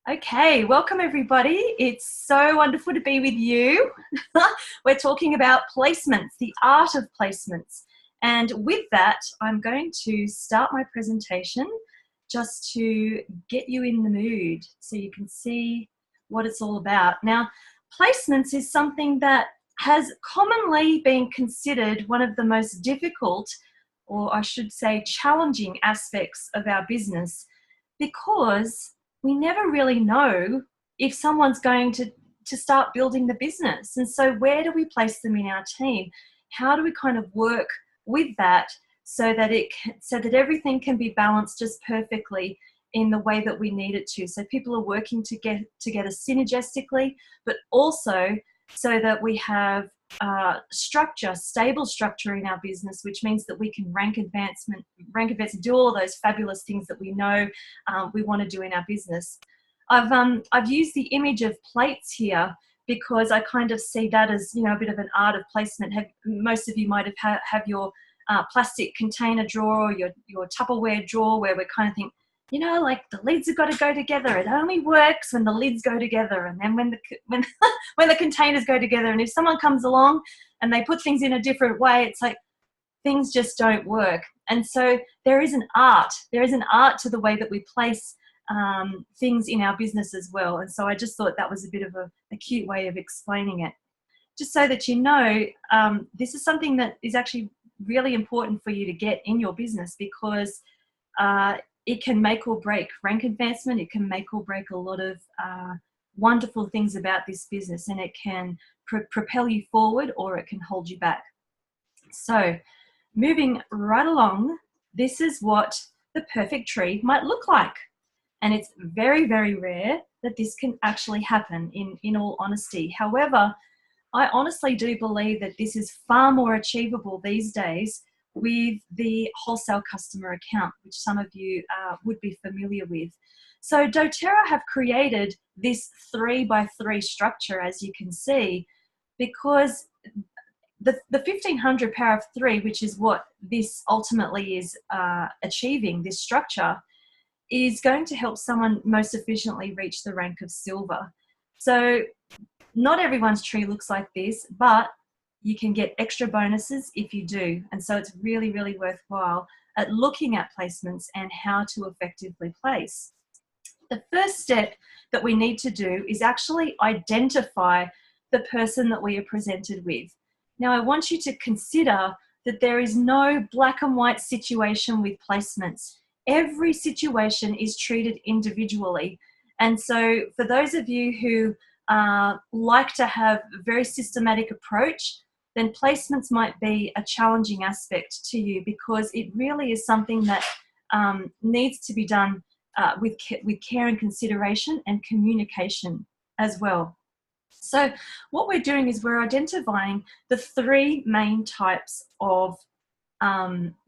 Okay, welcome everybody. It's so wonderful to be with you. We're talking about placements, the art of placements. And with that, I'm going to start my presentation just to get you in the mood so you can see what it's all about. Now, placements is something that has commonly been considered one of the most difficult, or I should say challenging aspects of our business, because we never really know if someone's going to start building the business. And so where do we place them in our team? How do we kind of work with that so that everything can be balanced just perfectly in the way that we need it to? So people are working together synergistically, but also so that we have stable structure in our business, which means that we can rank advance, do all those fabulous things that we know we want to do in our business. I've used the image of plates here because I kind of see that as, you know, a bit of an art of placement. Most of you might have your plastic container drawer or your Tupperware drawer where we kind of think, you know, like the lids have got to go together. It only works when the lids go together, and then when the containers go together. And if someone comes along and they put things in a different way, it's like things just don't work. And so there is an art. There is an art to the way that we place things in our business as well. And so I just thought that was a bit of a cute way of explaining it, just so that you know this is something that is actually really important for you to get in your business, because it can make or break rank advancement. It can make or break a lot of wonderful things about this business, and it can propel you forward or it can hold you back. So moving right along, this is what the perfect tree might look like. And it's very, very rare that this can actually happen, in all honesty. However, I honestly do believe that this is far more achievable these days with the wholesale customer account, which some of you would be familiar with. So doTERRA have created this 3x3 structure, as you can see, because the 1500 power of 3, which is what this ultimately is achieving, this structure, is going to help someone most efficiently reach the rank of silver. So not everyone's tree looks like this, but you can get extra bonuses if you do. And so it's really, really worthwhile at looking at placements and how to effectively place. The first step that we need to do is actually identify the person that we are presented with. Now, I want you to consider that there is no black and white situation with placements. Every situation is treated individually. And so for those of you who like to have a very systematic approach, then placements might be a challenging aspect to you, because it really is something that needs to be done with care and consideration and communication as well. So what we're doing is we're identifying the 3 main types of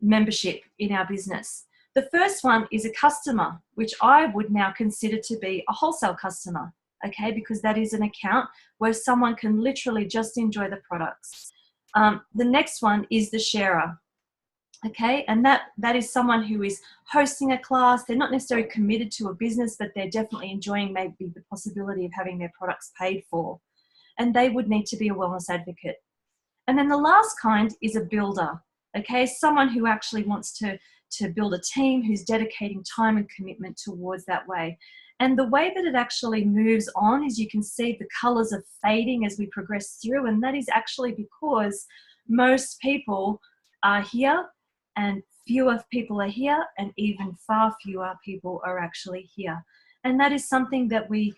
membership in our business. The first one is a customer, which I would now consider to be a wholesale customer, okay, because that is an account where someone can literally just enjoy the products. The next one is the sharer, okay, and that is someone who is hosting a class. They're not necessarily committed to a business, but they're definitely enjoying maybe the possibility of having their products paid for, and they would need to be a wellness advocate. And then the last kind is a builder, okay, someone who actually wants to build a team, who's dedicating time and commitment towards that way. And the way that it actually moves on is, you can see the colors are fading as we progress through, and that is actually because most people are here and fewer people are here, and even far fewer people are actually here. And that is something that we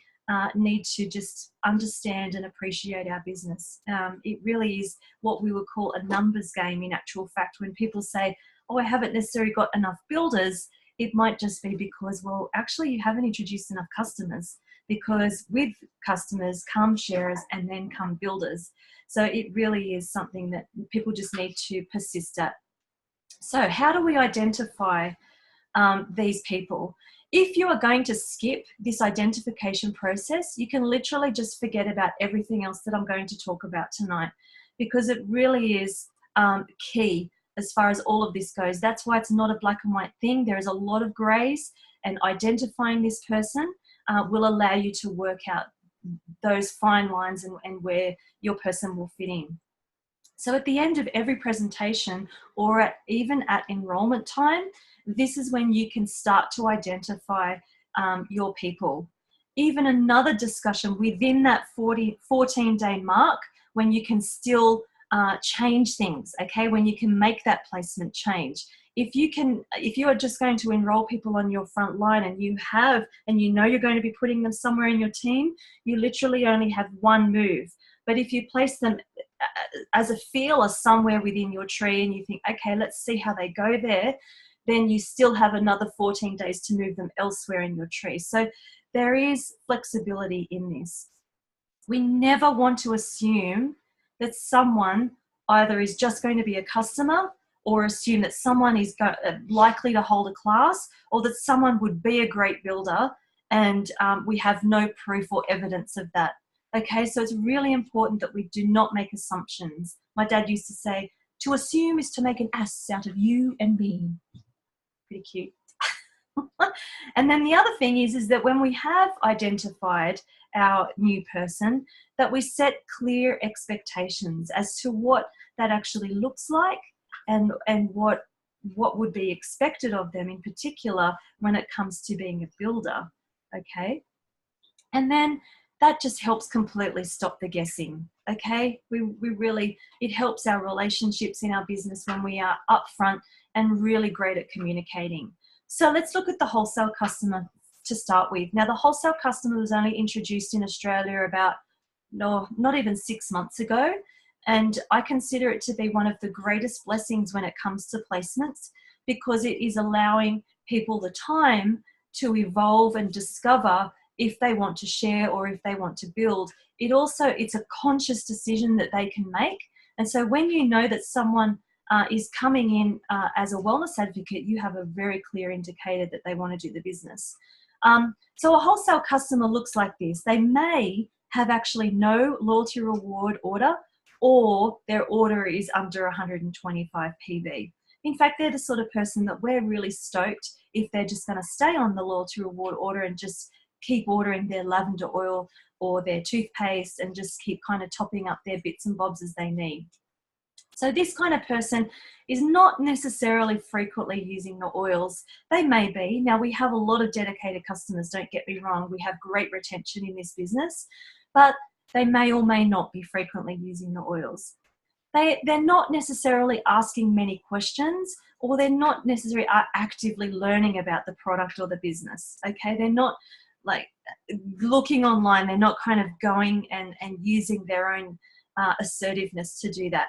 need to just understand and appreciate our business. It really is what we would call a numbers game in actual fact. When people say, oh, I haven't necessarily got enough builders, it might just be because, well, actually you haven't introduced enough customers, because with customers come sharers and then come builders. So it really is something that people just need to persist at. So how do we identify these people? If you are going to skip this identification process, you can literally just forget about everything else that I'm going to talk about tonight, because it really is key as far as all of this goes. That's why it's not a black and white thing. There is a lot of grays, and identifying this person will allow you to work out those fine lines and where your person will fit in. So at the end of every presentation, or even at enrollment time, this is when you can start to identify your people. Even another discussion within that 14-day mark, when you can still change things, okay, when you can make that placement change. If you are just going to enroll people on your front line and you know you're going to be putting them somewhere in your team, you literally only have one move. But if you place them as a feeler somewhere within your tree and you think, okay, let's see how they go there, then you still have another 14 days to move them elsewhere in your tree. So there is flexibility in this. We never want to assume that someone either is just going to be a customer, or assume that someone is likely to hold a class, or that someone would be a great builder, and we have no proof or evidence of that. Okay, so it's really important that we do not make assumptions. My dad used to say, to assume is to make an ass out of you and me. Pretty cute. And then the other thing is that when we have identified our new person, that we set clear expectations as to what that actually looks like, and what would be expected of them in particular when it comes to being a builder, okay? And then that just helps completely stop the guessing, okay? It helps our relationships in our business when we are upfront and really great at communicating. So let's look at the wholesale customer to start with. Now, the wholesale customer was only introduced in Australia about, not even 6 months ago. And I consider it to be one of the greatest blessings when it comes to placements, because it is allowing people the time to evolve and discover if they want to share or if they want to build. It's a conscious decision that they can make. And so when you know that someone is coming in as a wellness advocate, you have a very clear indicator that they want to do the business. So a wholesale customer looks like this. They may have actually no loyalty reward order, or their order is under 125 PV. In fact, they're the sort of person that we're really stoked if they're just going to stay on the loyalty reward order and just keep ordering their lavender oil or their toothpaste and just keep kind of topping up their bits and bobs as they need. So this kind of person is not necessarily frequently using the oils. They may be. Now, we have a lot of dedicated customers, don't get me wrong. We have great retention in this business, but they may or may not be frequently using the oils. They're not necessarily asking many questions, or they're not necessarily actively learning about the product or the business, okay? They're not like looking online. They're not kind of going and using their own assertiveness to do that.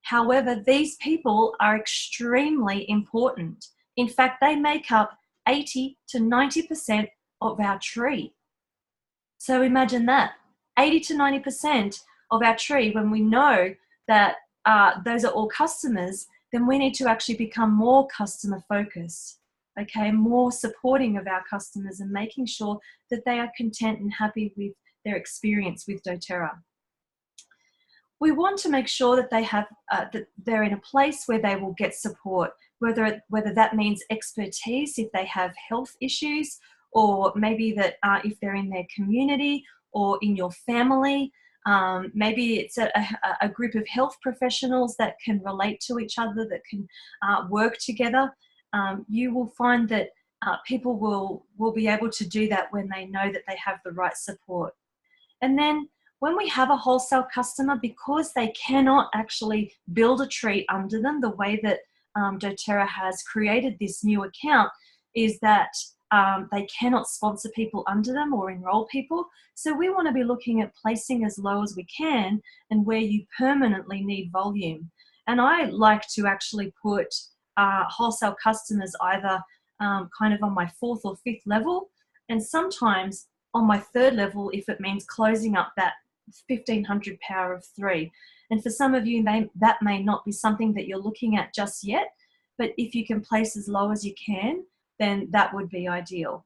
However, these people are extremely important. In fact, they make up 80 to 90% of our tree. So imagine that. 80 to 90% of our tree, when we know that those are all customers, then we need to actually become more customer focused, okay, more supporting of our customers and making sure that they are content and happy with their experience with doTERRA. We want to make sure that they have that they're in a place where they will get support, whether that means expertise if they have health issues, or maybe that if they're in their community or in your family. Maybe it's a group of health professionals that can relate to each other, that can work together. You will find that people will be able to do that when they know that they have the right support. And then when we have a wholesale customer, because they cannot actually build a tree under them the way that doTERRA has created this new account, is that they cannot sponsor people under them or enroll people. So we want to be looking at placing as low as we can and where you permanently need volume. And I like to actually put wholesale customers either kind of on my 4th or 5th level, and sometimes on my 3rd level if it means closing up that 1500 power of 3. And for some of you, that may not be something that you're looking at just yet, but if you can place as low as you can, then that would be ideal.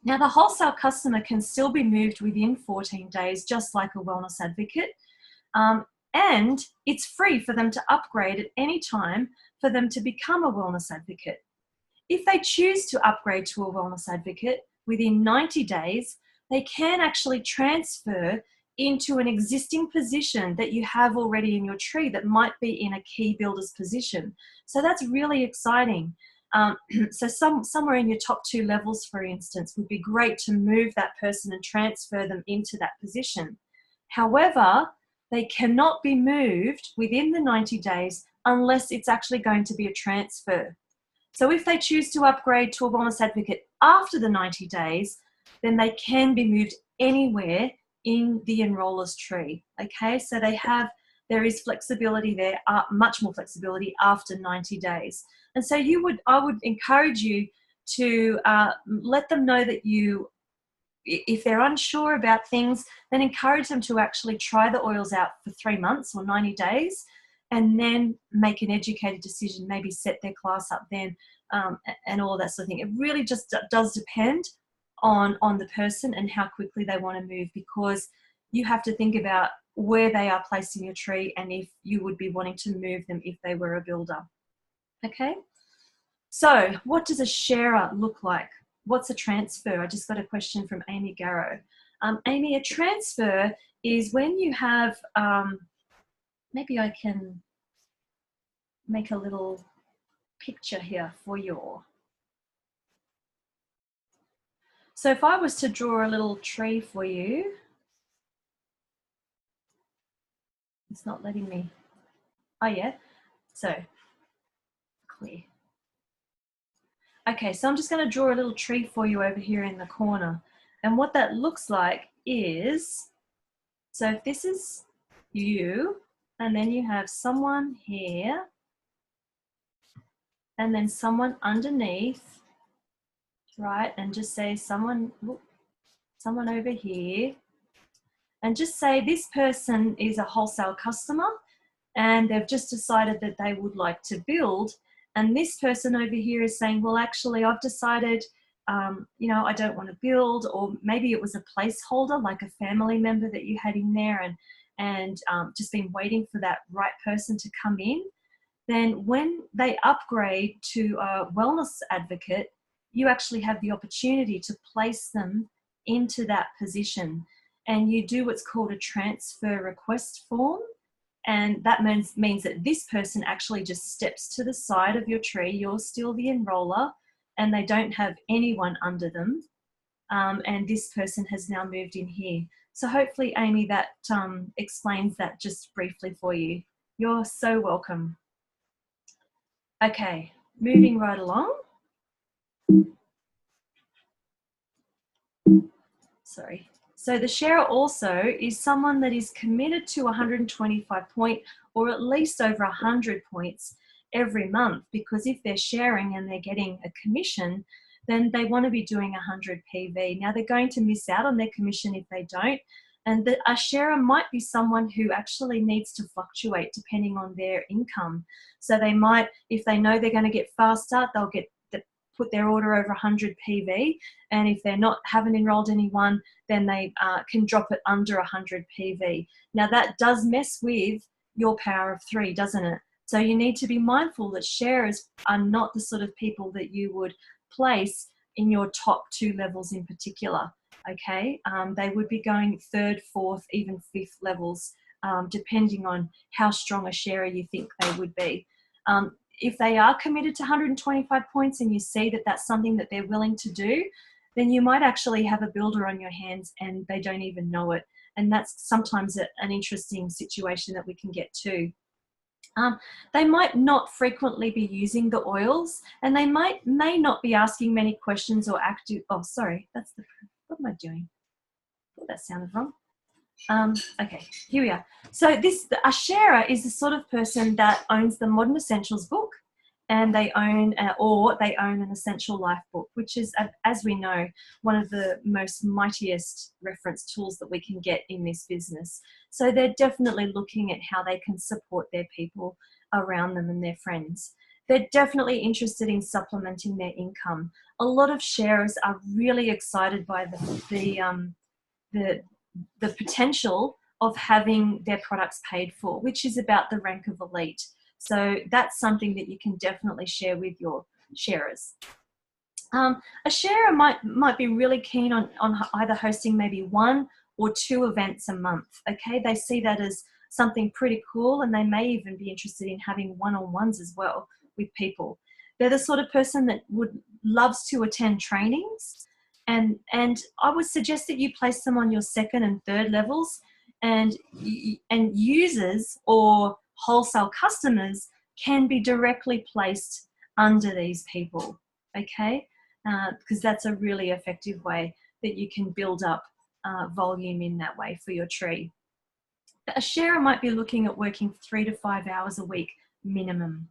Now, the wholesale customer can still be moved within 14 days, just like a wellness advocate. And it's free for them to upgrade at any time for them to become a wellness advocate. If they choose to upgrade to a wellness advocate, within 90 days, they can actually transfer into an existing position that you have already in your tree that might be in a key builder's position. So that's really exciting. So somewhere in your top 2 levels, for instance, would be great to move that person and transfer them into that position. However, they cannot be moved within the 90 days unless it's actually going to be a transfer. So if they choose to upgrade to a wellness advocate after the 90 days, then they can be moved anywhere in the enroller's tree. Okay, so there is flexibility there, much more flexibility after 90 days. And so I would encourage you to let them know that if they're unsure about things, then encourage them to actually try the oils out for 3 months or 90 days, and then make an educated decision, maybe set their class up then, and all that sort of thing. It really just does depend on the person and how quickly they want to move, because you have to think about where they are placed in your tree and if you would be wanting to move them if they were a builder. Okay, so what does a sharer look like? What's a transfer? I just got a question from Amy Garrow. Amy, a transfer is when you have, maybe I can make a little picture here for you. So if I was to draw a little tree for you, it's not letting me. Oh yeah, so clear. Okay, so I'm just going to draw a little tree for you over here in the corner. And what that looks like is, so if this is you, and then you have someone here, and then someone underneath, right? And just say someone over here, and just say this person is a wholesale customer and they've just decided that they would like to build. And this person over here is saying, well, actually, I've decided, you know, I don't want to build, or maybe it was a placeholder, like a family member that you had in there and just been waiting for that right person to come in. Then when they upgrade to a wellness advocate, you actually have the opportunity to place them into that position. And you do what's called a transfer request form. And that means that this person actually just steps to the side of your tree. You're still the enroller, and they don't have anyone under them. And this person has now moved in here. So hopefully, Amy, that explains that just briefly for you. You're so welcome. Okay, moving right along. Sorry. So the sharer also is someone that is committed to 125 point or at least over 100 points every month, because if they're sharing and they're getting a commission, then they want to be doing 100 PV. Now they're going to miss out on their commission if they don't. And a sharer might be someone who actually needs to fluctuate depending on their income. So they might, if they know they're going to get fast start, they'll put their order over 100 PV. And if they're haven't enrolled anyone, then they can drop it under 100 PV. Now that does mess with your power of 3, doesn't it? So you need to be mindful that sharers are not the sort of people that you would place in your top 2 levels in particular. Okay, they would be going 3rd, 4th, even 5th levels, depending on how strong a sharer you think they would be. If they are committed to 125 points and you see that that's something that they're willing to do, then you might actually have a builder on your hands and they don't even know it. And that's sometimes an interesting situation that we can get to. They might not frequently be using the oils, and they may not be asking many questions or active. Oh, sorry, what am I doing? Oh, that sounded wrong. Okay, here we are. So a sharer is the sort of person that owns the Modern Essentials book, and they own an Essential Life book, which is, as we know, one of the most mightiest reference tools that we can get in this business. So they're definitely looking at how they can support their people around them and their friends. They're definitely interested in supplementing their income. A lot of sharers are really excited by the potential of having their products paid for, which is about the rank of elite. So that's something that you can definitely share with your sharers. A sharer might be really keen on either hosting maybe 1 or 2 events a month. Okay, they see that as something pretty cool, and they may even be interested in having one-on-ones as well with people. They're the sort of person that loves to attend trainings, and I would suggest that you place them on your 2nd and 3rd levels, and users or wholesale customers can be directly placed under these people. Okay, because that's a really effective way that you can build up volume in that way for your tree. A sharer might be looking at working 3 to 5 hours a week minimum.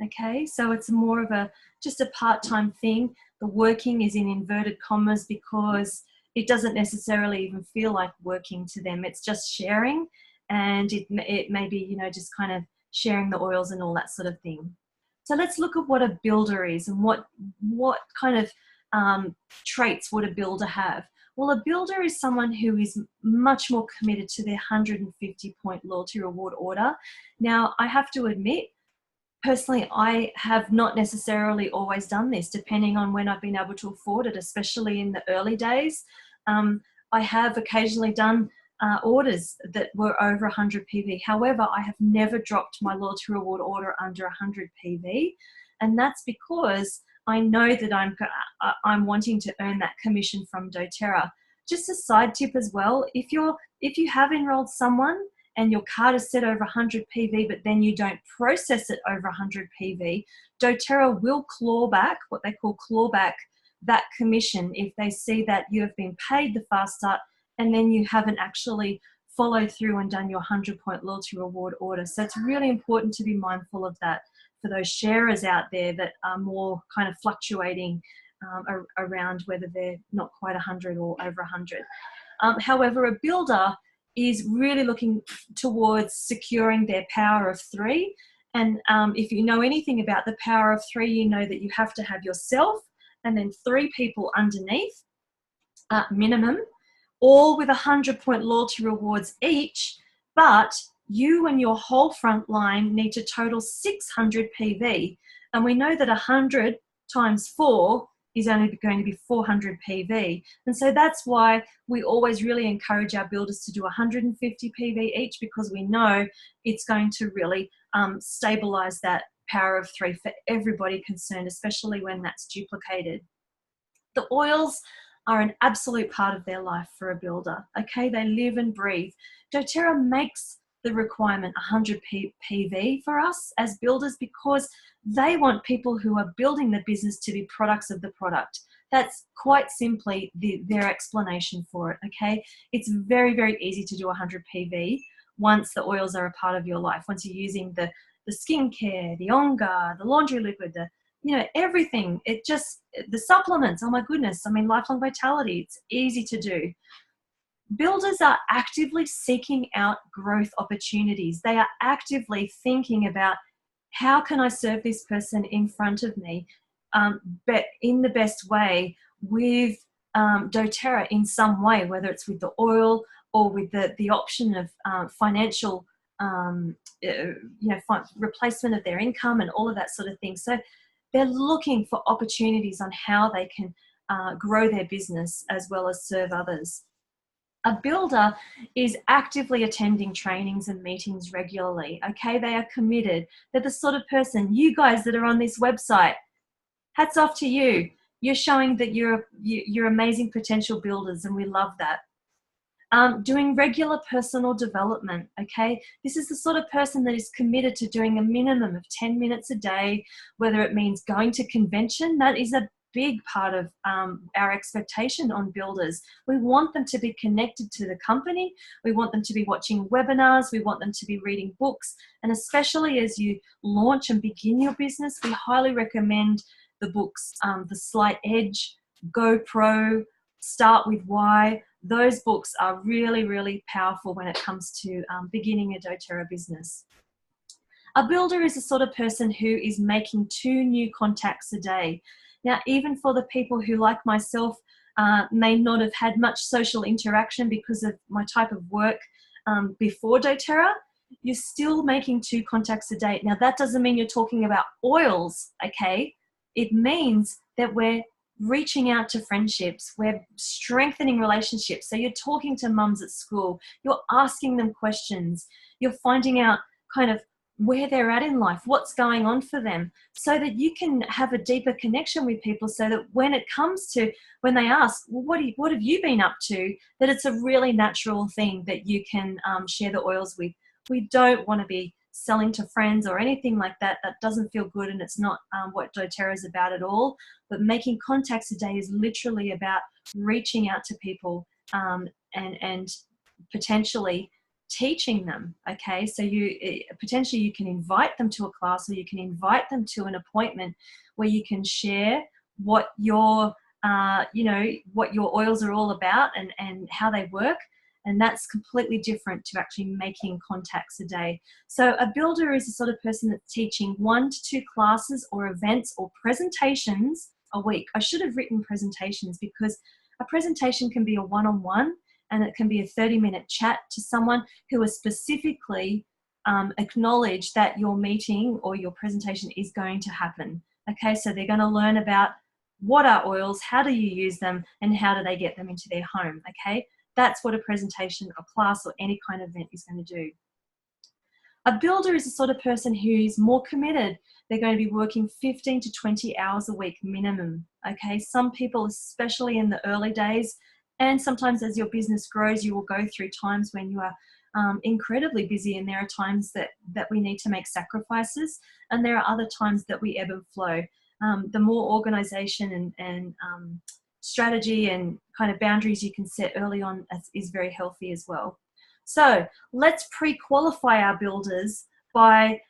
Okay, so it's more of just a part-time thing. The working is in inverted commas because it doesn't necessarily even feel like working to them. It's just sharing, and it may be, you know, just kind of sharing the oils and all that sort of thing. So let's look at what a builder is and what kind of traits would a builder have. Well, a builder is someone who is much more committed to their 150-point loyalty reward order. Now, I have to admit, personally, I have not necessarily always done this, depending on when I've been able to afford it, especially in the early days. I have occasionally done orders that were over 100 PV. However, I have never dropped my loyalty reward order under 100 PV. And that's because I know that I'm wanting to earn that commission from doTERRA. Just a side tip as well, if you have enrolled someone and your card is set over 100 PV, but then you don't process it over 100 PV, doTERRA will claw back, what they call claw back, that commission if they see that you have been paid the fast start and then you haven't actually followed through and done your 100-point loyalty reward order. So it's really important to be mindful of that for those sharers out there that are more kind of fluctuating around whether they're not quite 100 or over 100. However, a builder is really looking towards securing their power of 3. And if you know anything about the power of 3, you know that you have to have yourself and then 3 people underneath, minimum, all with 100-point loyalty rewards each, but you and your whole front line need to total 600 PV. And we know that 100 times 4 is only going to be 400 PV. And so that's why we always really encourage our builders to do 150 PV each, because we know it's going to really stabilize that power of 3 for everybody concerned, especially when that's duplicated. The oils are an absolute part of their life for a builder. Okay, they live and breathe. doTERRA makes the requirement 100 PV for us as builders because they want people who are building the business to be products of the product. That's quite simply their explanation for it, okay? It's very, very easy to do 100 PV once the oils are a part of your life, once you're using the skincare, the On Guard, the laundry liquid, everything. The supplements, oh my goodness, I mean, Lifelong Vitality, it's easy to do. Builders are actively seeking out growth opportunities. They are actively thinking about, how can I serve this person in front of me, but in the best way with doTERRA in some way, whether it's with the oil or with the option of financial, replacement of their income and all of that sort of thing. So they're looking for opportunities on how they can grow their business as well as serve others. A builder is actively attending trainings and meetings regularly, okay? They are committed. They're the sort of person, you guys that are on this website, hats off to you. You're showing that you're amazing potential builders, and we love that. Doing regular personal development, okay? This is the sort of person that is committed to doing a minimum of 10 minutes a day, whether it means going to convention. That is a big part of our expectation on builders. We want them to be connected to the company. We want them to be watching webinars. We want them to be reading books. And especially as you launch and begin your business, we highly recommend the books, The Slight Edge, GoPro, Start With Why. Those books are really, really powerful when it comes to beginning a doTERRA business. A builder is the sort of person who is making 2 new contacts a day. Now, even for the people who, like myself, may not have had much social interaction because of my type of work before doTERRA, you're still making 2 contacts a day. Now, that doesn't mean you're talking about oils, okay? It means that we're reaching out to friendships. We're strengthening relationships. So you're talking to mums at school, you're asking them questions, you're finding out kind of where they're at in life, what's going on for them, so that you can have a deeper connection with people, so that when it comes to, when they ask, well, what have you been up to, that it's a really natural thing that you can share the oils with. We don't want to be selling to friends or anything like that. That doesn't feel good, and it's not what doTERRA is about at all. But making contacts a day is literally about reaching out to people and potentially teaching them. Okay, so potentially you can invite them to a class, or you can invite them to an appointment where you can share what your what your oils are all about and how they work. And that's completely different to actually making contacts a day. So a builder is the sort of person that's teaching 1 to 2 classes or events or presentations a week. I should have written presentations, because a presentation can be a one-on-one, and it can be a 30-minute chat to someone who has specifically acknowledged that your meeting or your presentation is going to happen. Okay, so they're going to learn about what are oils, how do you use them, and how do they get them into their home. Okay, that's what a presentation, a class, or any kind of event is going to do. A builder is the sort of person who's more committed. They're going to be working 15 to 20 hours a week minimum. Okay, some people, especially in the early days, and sometimes as your business grows, you will go through times when you are incredibly busy, and there are times that we need to make sacrifices, and there are other times that we ebb and flow. The more organization and strategy and kind of boundaries you can set early on is very healthy as well. So let's pre-qualify our builders by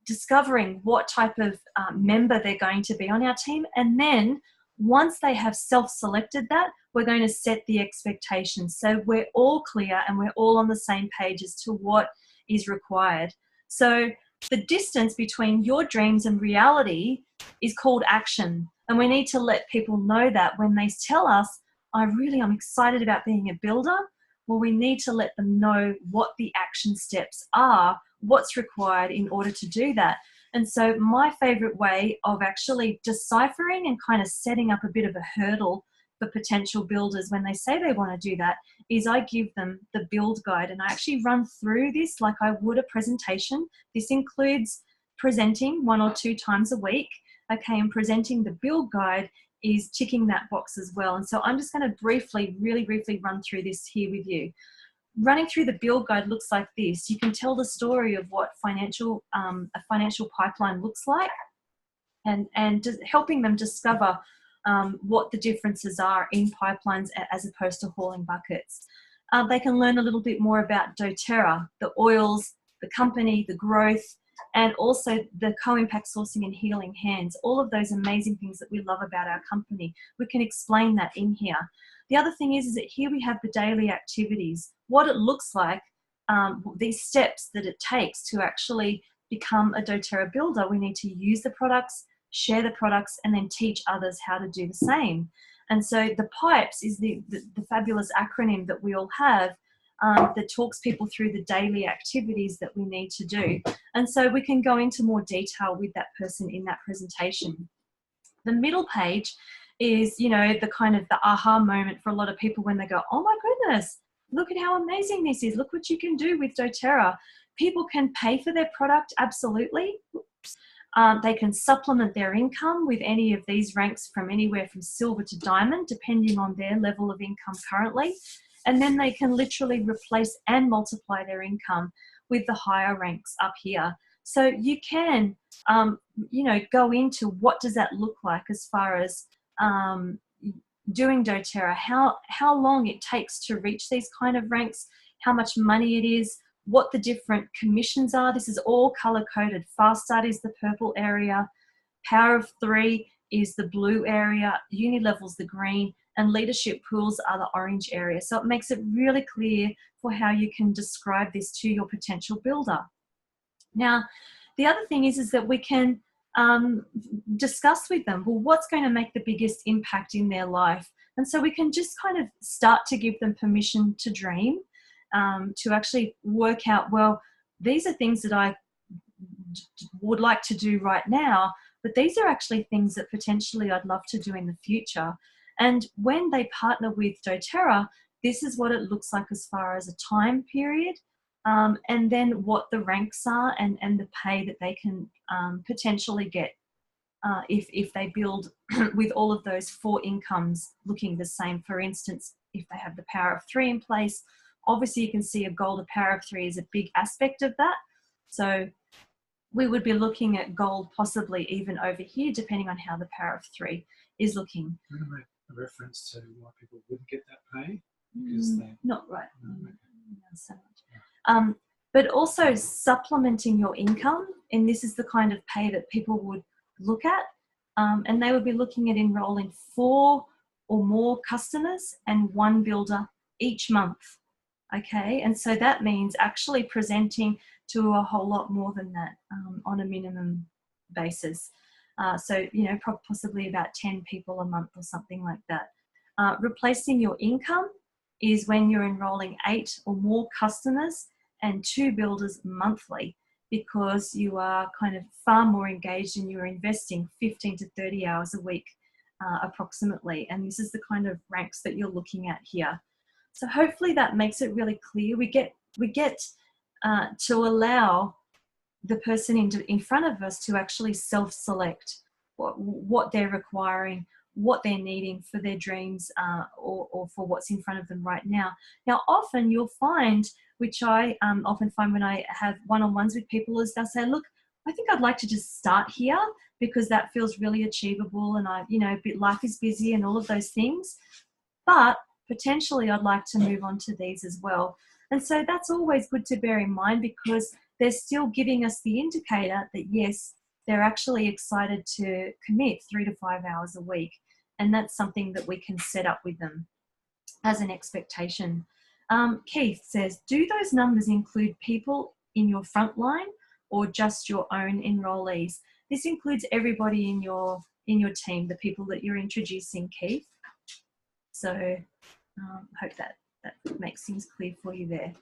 discovering what type of member they're going to be on our team. And then once they have self-selected that, we're going to set the expectations. So we're all clear and we're all on the same page as to what is required. So the distance between your dreams and reality is called action. And we need to let people know that when they tell us, I'm excited about being a builder. Well, we need to let them know what the action steps are, what's required in order to do that. And so my favorite way of actually deciphering and kind of setting up a bit of a hurdle for potential builders when they say they want to do that is I give them the build guide, and I actually run through this like I would a presentation. This includes presenting 1 or 2 times a week. Okay, and presenting the build guide is ticking that box as well. And so I'm just going to really briefly run through this here with you. Running through the build guide looks like this. You can tell the story of what a financial pipeline looks like, and just helping them discover what the differences are in pipelines as opposed to hauling buckets. They can learn a little bit more about doTERRA, the oils, the company, the growth, and also the co-impact sourcing and healing hands. All of those amazing things that we love about our company. We can explain that in here. The other thing is that here we have the daily activities, what it looks like, these steps that it takes to actually become a doTERRA builder. We need to use the products, share the products, and then teach others how to do the same. And so the PIPES is the fabulous acronym that we all have that talks people through the daily activities that we need to do. And so we can go into more detail with that person in that presentation. The middle page is, the kind of the aha moment for a lot of people when they go, oh my goodness, look at how amazing this is. Look what you can do with doTERRA. People can pay for their product, absolutely. They can supplement their income with any of these ranks from anywhere from silver to diamond, depending on their level of income currently. And then they can literally replace and multiply their income with the higher ranks up here. So you can, go into what does that look like as far as doing doTERRA, how long it takes to reach these kind of ranks, how much money it is, what the different commissions are. This is all color-coded. Fast Start is the purple area, Power of 3 is the blue area, Uni Level's the green, and Leadership Pools are the orange area. So it makes it really clear for how you can describe this to your potential builder. Now, the other thing is that we can discuss with them, well, what's going to make the biggest impact in their life? And so we can just kind of start to give them permission to dream, to actually work out, well, these are things that I would like to do right now, but these are actually things that potentially I'd love to do in the future. And when they partner with doTERRA, this is what it looks like as far as a time period, and then what the ranks are, and the pay that they can potentially get if they build with all of those 4 incomes looking the same. For instance, if they have the power of 3 in place, obviously you can see a goal to power of 3 is a big aspect of that. So we would be looking at gold possibly even over here, depending on how the power of 3 is looking. I'm going to make a reference to why people wouldn't get that pay. Because not right. So much. But also supplementing your income, and this is the kind of pay that people would look at, and they would be looking at enrolling 4 or more customers and 1 builder each month. Okay, and so that means actually presenting to a whole lot more than that on a minimum basis. So, you know, possibly about 10 people a month or something like that. Replacing your income is when you're enrolling 8 or more customers and 2 builders monthly, because you are kind of far more engaged and you're investing 15 to 30 hours a week approximately. And this is the kind of ranks that you're looking at here. So hopefully that makes it really clear. We get to allow the person in front of us to actually self-select what they're requiring, what they're needing for their dreams, or for what's in front of them right now. Now, often you'll find, which I often find when I have one-on-ones with people, is they'll say, look, I think I'd like to just start here because that feels really achievable, and life is busy and all of those things. But potentially I'd like to move on to these as well. And so that's always good to bear in mind, because they're still giving us the indicator that yes, they're actually excited to commit 3 to 5 hours a week. And that's something that we can set up with them as an expectation. Keith says, do those numbers include people in your front line or just your own enrollees? This includes everybody in your team, the people that you're introducing, Keith. So hope that makes things clear for you there.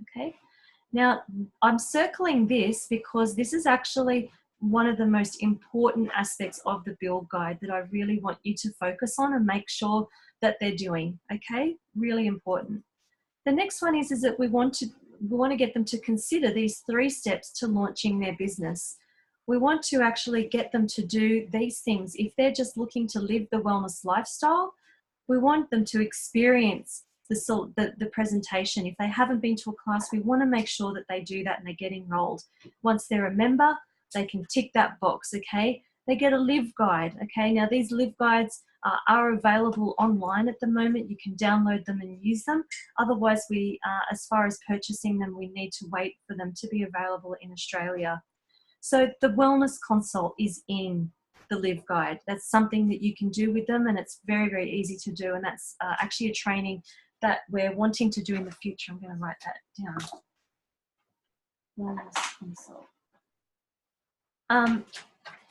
Okay. Now, I'm circling this because this is actually one of the most important aspects of the build guide that I really want you to focus on and make sure that they're doing. Okay, really important. The next one is that we want to get them to consider these 3 steps to launching their business. We want to actually get them to do these things. If they're just looking to live the wellness lifestyle, we want them to experience the presentation. If they haven't been to a class, we want to make sure that they do that and they get enrolled. Once they're a member, they can tick that box, okay? They get a live guide, okay? Now, these live guides are available online at the moment. You can download them and use them. Otherwise, as far as purchasing them, we need to wait for them to be available in Australia. So the wellness consult is in the live guide. That's something that you can do with them, and it's very, very easy to do. And that's actually a training that we're wanting to do in the future. I'm going to write that down. Wellness consult.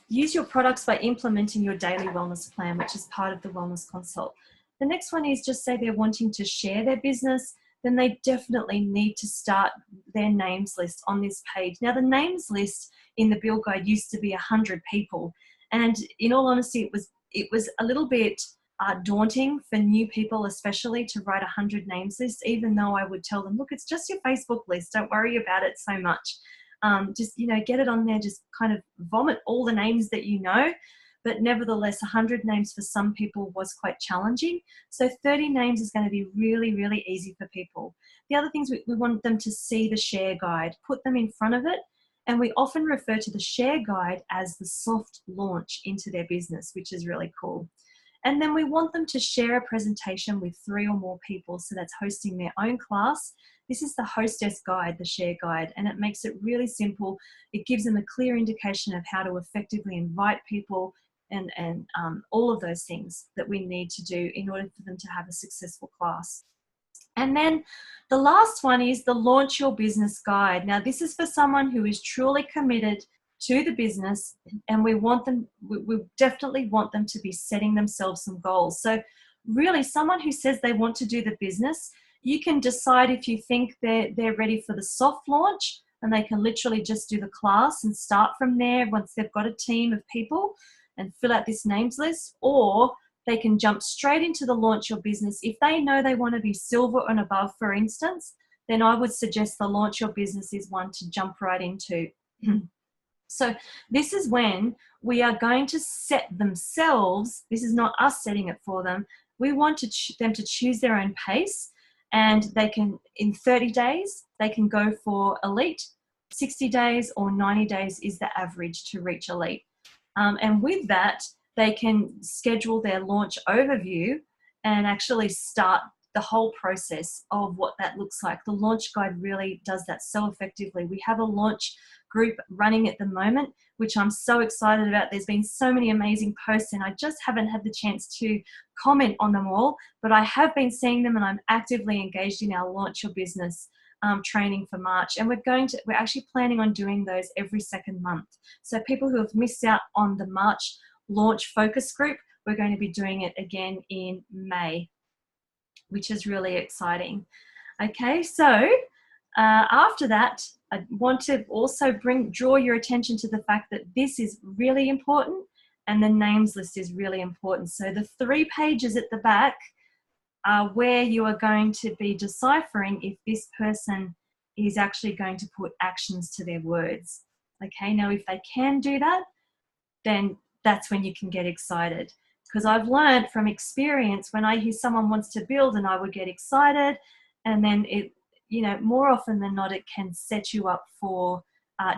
Use your products by implementing your daily wellness plan, which is part of the wellness consult. The next one is just say they're wanting to share their business, then they definitely need to start their names list on this page. Now, the names list in the build guide used to be 100 people. And in all honesty, it was a little bit daunting for new people, especially, to write 100 names list, even though I would tell them, look, it's just your Facebook list. Don't worry about it so much. Just, get it on there, just kind of vomit all the names that you know. But nevertheless, 100 names for some people was quite challenging. So 30 names is going to be really, really easy for people. The other things, we want them to see the share guide, put them in front of it. And we often refer to the share guide as the soft launch into their business, which is really cool. And then we want them to share a presentation with 3 or more people. So that's hosting their own class. This is the hostess guide, the share guide, and it makes it really simple. It gives them a clear indication of how to effectively invite people and all of those things that we need to do in order for them to have a successful class. And then the last one is the Launch Your Business Guide. Now, this is for someone who is truly committed to the business, and we definitely want them to be setting themselves some goals. So really, someone who says they want to do the business, you can decide if you think they're ready for the soft launch and they can literally just do the class and start from there once they've got a team of people and fill out this names list, or they can jump straight into the Launch Your Business. If they know they want to be silver and above, for instance, then I would suggest the Launch Your Business is one to jump right into. So this is when we are going to set themselves, this is not us setting it for them, we want them to choose their own pace, and they can, in 30 days, they can go for elite, 60 days or 90 days is the average to reach elite. And with that, they can schedule their launch overview and actually start the whole process of what that looks like. The launch guide really does that so effectively. We have a launch group running at the moment, which I'm so excited about. There's been so many amazing posts, and I just haven't had the chance to comment on them all, but I have been seeing them, and I'm actively engaged in our Launch Your Business training for March, and we're actually planning on doing those every second month. So people who have missed out on the March launch focus group, we're going to be doing it again in May, which is really exciting. Okay, so after that, I want to also draw your attention to the fact that this is really important, and the names list is really important. So the 3 pages at the back are where you are going to be deciphering if this person is actually going to put actions to their words. Okay, now if they can do that, then that's when you can get excited. Because I've learned from experience, when I hear someone wants to build and I would get excited, and then it, you know, more often than not, it can set you up for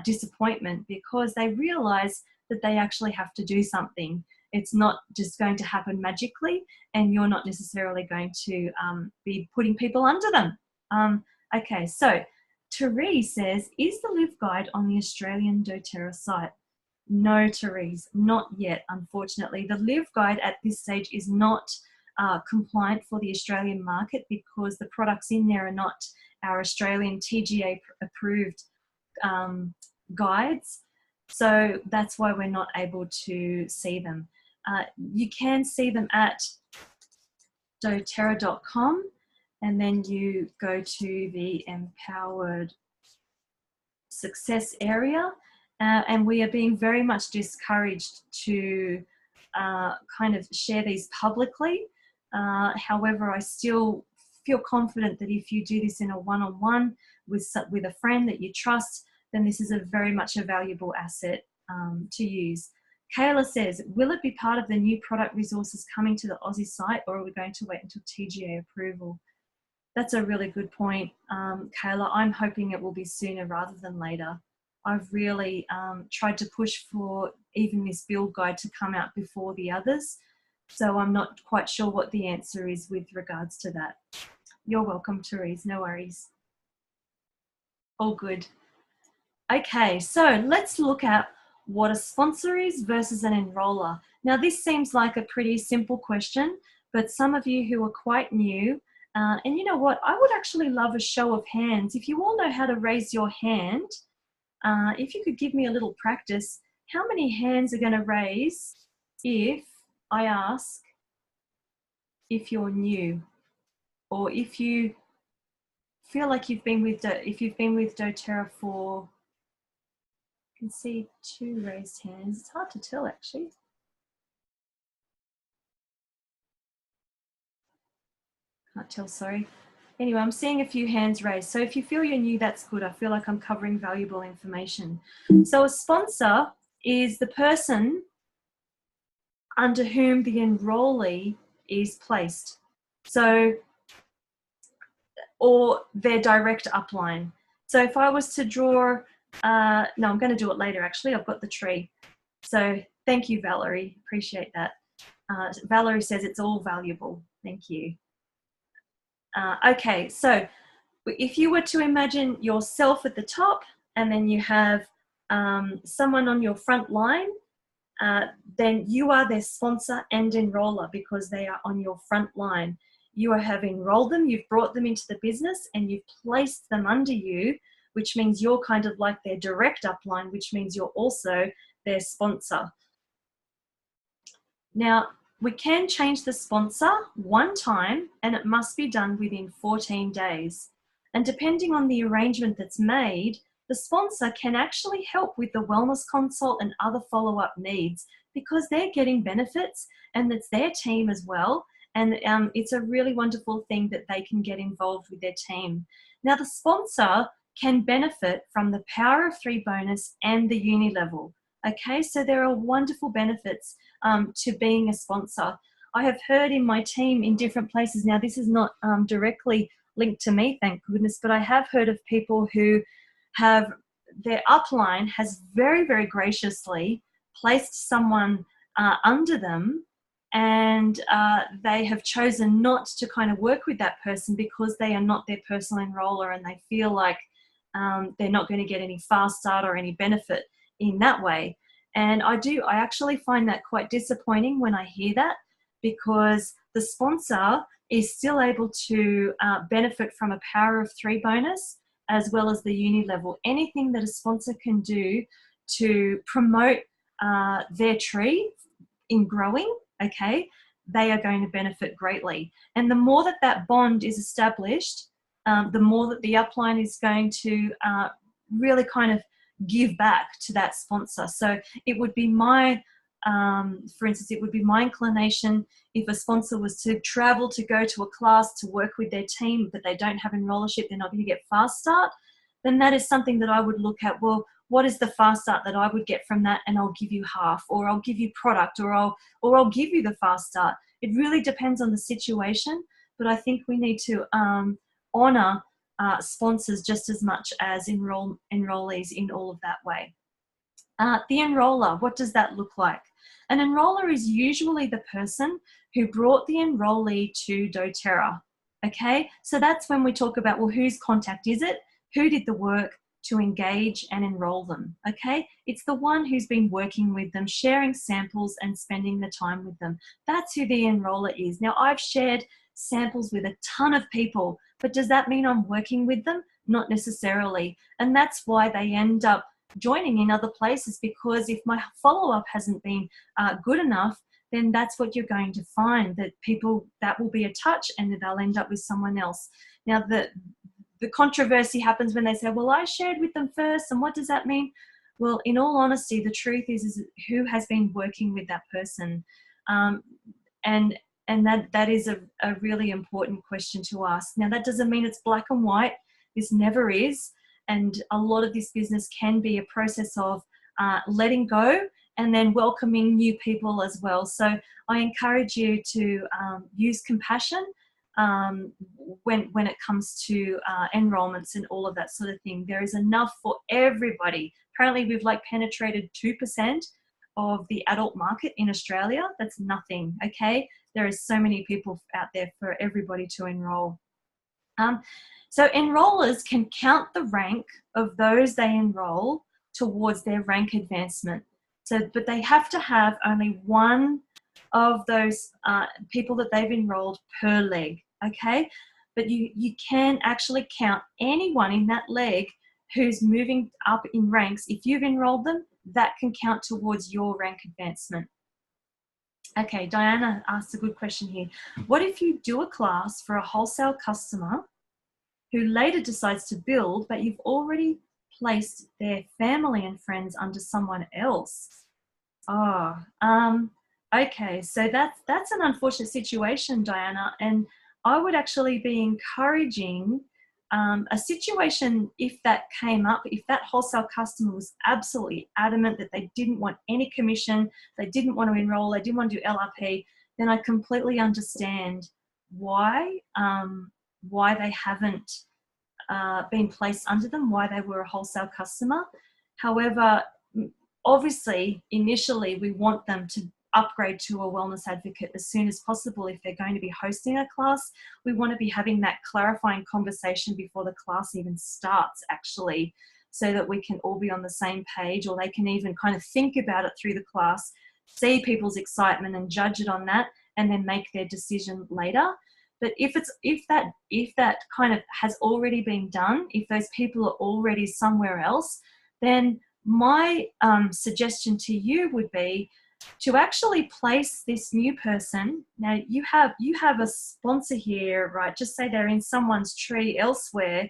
disappointment, because they realize that they actually have to do something. It's not just going to happen magically, and you're not necessarily going to be putting people under them. Okay, so Therese says, is the Live Guide on the Australian doTERRA site? No, Therese, not yet, unfortunately. The Live Guide at this stage is not compliant for the Australian market, because the products in there are not our Australian TGA approved guides. So that's why we're not able to see them. You can see them at doterra.com, and then you go to the Empowered Success area, and we are being very much discouraged to kind of share these publicly. However, I still feel confident that if you do this in a one-on-one with a friend that you trust, then this is very much a valuable asset to use. Kayla says, will it be part of the new product resources coming to the Aussie site, or are we going to wait until TGA approval? That's a really good point, Kayla. I'm hoping it will be sooner rather than later. I've really tried to push for even this build guide to come out before the others, so I'm not quite sure what the answer is with regards to that. You're welcome, Therese, no worries. All good. Okay, so let's look at what a sponsor is versus an enroller. Now, this seems like a pretty simple question, but some of you who are quite new, and you know what, I would actually love a show of hands. If you all know how to raise your hand, if you could give me a little practice, how many hands are going to raise if I ask if you're new, or if you feel like you've been with doTERRA for, I can see 2 raised hands. It's hard to tell actually. Can't tell, sorry. Anyway, I'm seeing a few hands raised. So if you feel you're new, that's good. I feel like I'm covering valuable information. So a sponsor is the person under whom the enrollee is placed. So, or their direct upline. So if I was to draw, no, I'm going to do it later actually. I've got the tree. So thank you, Valerie. Appreciate that. Valerie says it's all valuable. Thank you. Okay, so if you were to imagine yourself at the top, and then you have someone on your front line, then you are their sponsor and enroller, because they are on your front line. You have enrolled them, you've brought them into the business, and you've placed them under you, which means you're kind of like their direct upline, which means you're also their sponsor. Now, we can change the sponsor one time, and it must be done within 14 days. And depending on the arrangement that's made, the sponsor can actually help with the wellness consult and other follow-up needs because they're getting benefits and it's their team as well. And it's a really wonderful thing that they can get involved with their team. Now, the sponsor can benefit from the Power of Three bonus and the uni level. Okay, so there are wonderful benefits to being a sponsor. I have heard in my team in different places, now this is not directly linked to me, thank goodness, but I have heard of people who have, their upline has very, very graciously placed someone under them, and they have chosen not to kind of work with that person because they are not their personal enroller, and they feel like they're not going to get any fast start or any benefit in that way. And I actually find that quite disappointing when I hear that, because the sponsor is still able to benefit from a Power of Three bonus as well as the uni level. Anything that a sponsor can do to promote their tree in growing, okay, they are going to benefit greatly. And the more that that bond is established, the more that the upline is going to really kind of give back to that sponsor. So it would be my, for instance, it would be my inclination if a sponsor was to travel to go to a class to work with their team, but they don't have enrollership, they're not going to get fast start, then that is something that I would look at. Well, what is the fast start that I would get from that? And I'll give you half, or I'll give you product, or I'll give you the fast start. It really depends on the situation, but I think we need to honor sponsors just as much as enrollees in all of that way. The enroller, what does that look like? An enroller is usually the person who brought the enrollee to doTERRA. Okay, so that's when we talk about, well, whose contact is it? Who did the work to engage and enroll them? Okay, it's the one who's been working with them, sharing samples and spending the time with them. That's who the enroller is. Now, I've shared samples with a ton of people, but does that mean I'm working with them? Not necessarily. And that's why they end up joining in other places, because if my follow-up hasn't been good enough, then that's what you're going to find, that people, that will be a touch and they'll end up with someone else. Now, the controversy happens when they say, well, I shared with them first, and what does that mean? Well, in all honesty, the truth is who has been working with that person? And that is a really important question to ask. Now, that doesn't mean it's black and white. This never is. And a lot of this business can be a process of letting go and then welcoming new people as well. So I encourage you to use compassion when it comes to enrollments and all of that sort of thing. There is enough for everybody. Apparently we've penetrated 2% of the adult market in Australia. That's nothing, okay? There are so many people out there for everybody to enroll. So enrollers can count the rank of those they enroll towards their rank advancement. So, but they have to have only one of those people that they've enrolled per leg, okay? But you can actually count anyone in that leg who's moving up in ranks. If you've enrolled them, that can count towards your rank advancement. Okay, Diana asked a good question here. What if you do a class for a wholesale customer who later decides to build, but you've already placed their family and friends under someone else? Okay, so that's an unfortunate situation, Diana, and I would actually be encouraging a situation, if that came up, if that wholesale customer was absolutely adamant that they didn't want any commission, they didn't want to enroll, they didn't want to do LRP, then I completely understand why they haven't been placed under them, why they were a wholesale customer. However, obviously, initially, we want them to upgrade to a wellness advocate as soon as possible. If they're going to be hosting a class, we want to be having that clarifying conversation before the class even starts, actually, so that we can all be on the same page, or they can even kind of think about it through the class, see people's excitement and judge it on that, and then make their decision later. But if that kind of has already been done, if those people are already somewhere else, then my suggestion to you would be to actually place this new person. Now you have a sponsor here, right? Just say they're in someone's tree elsewhere,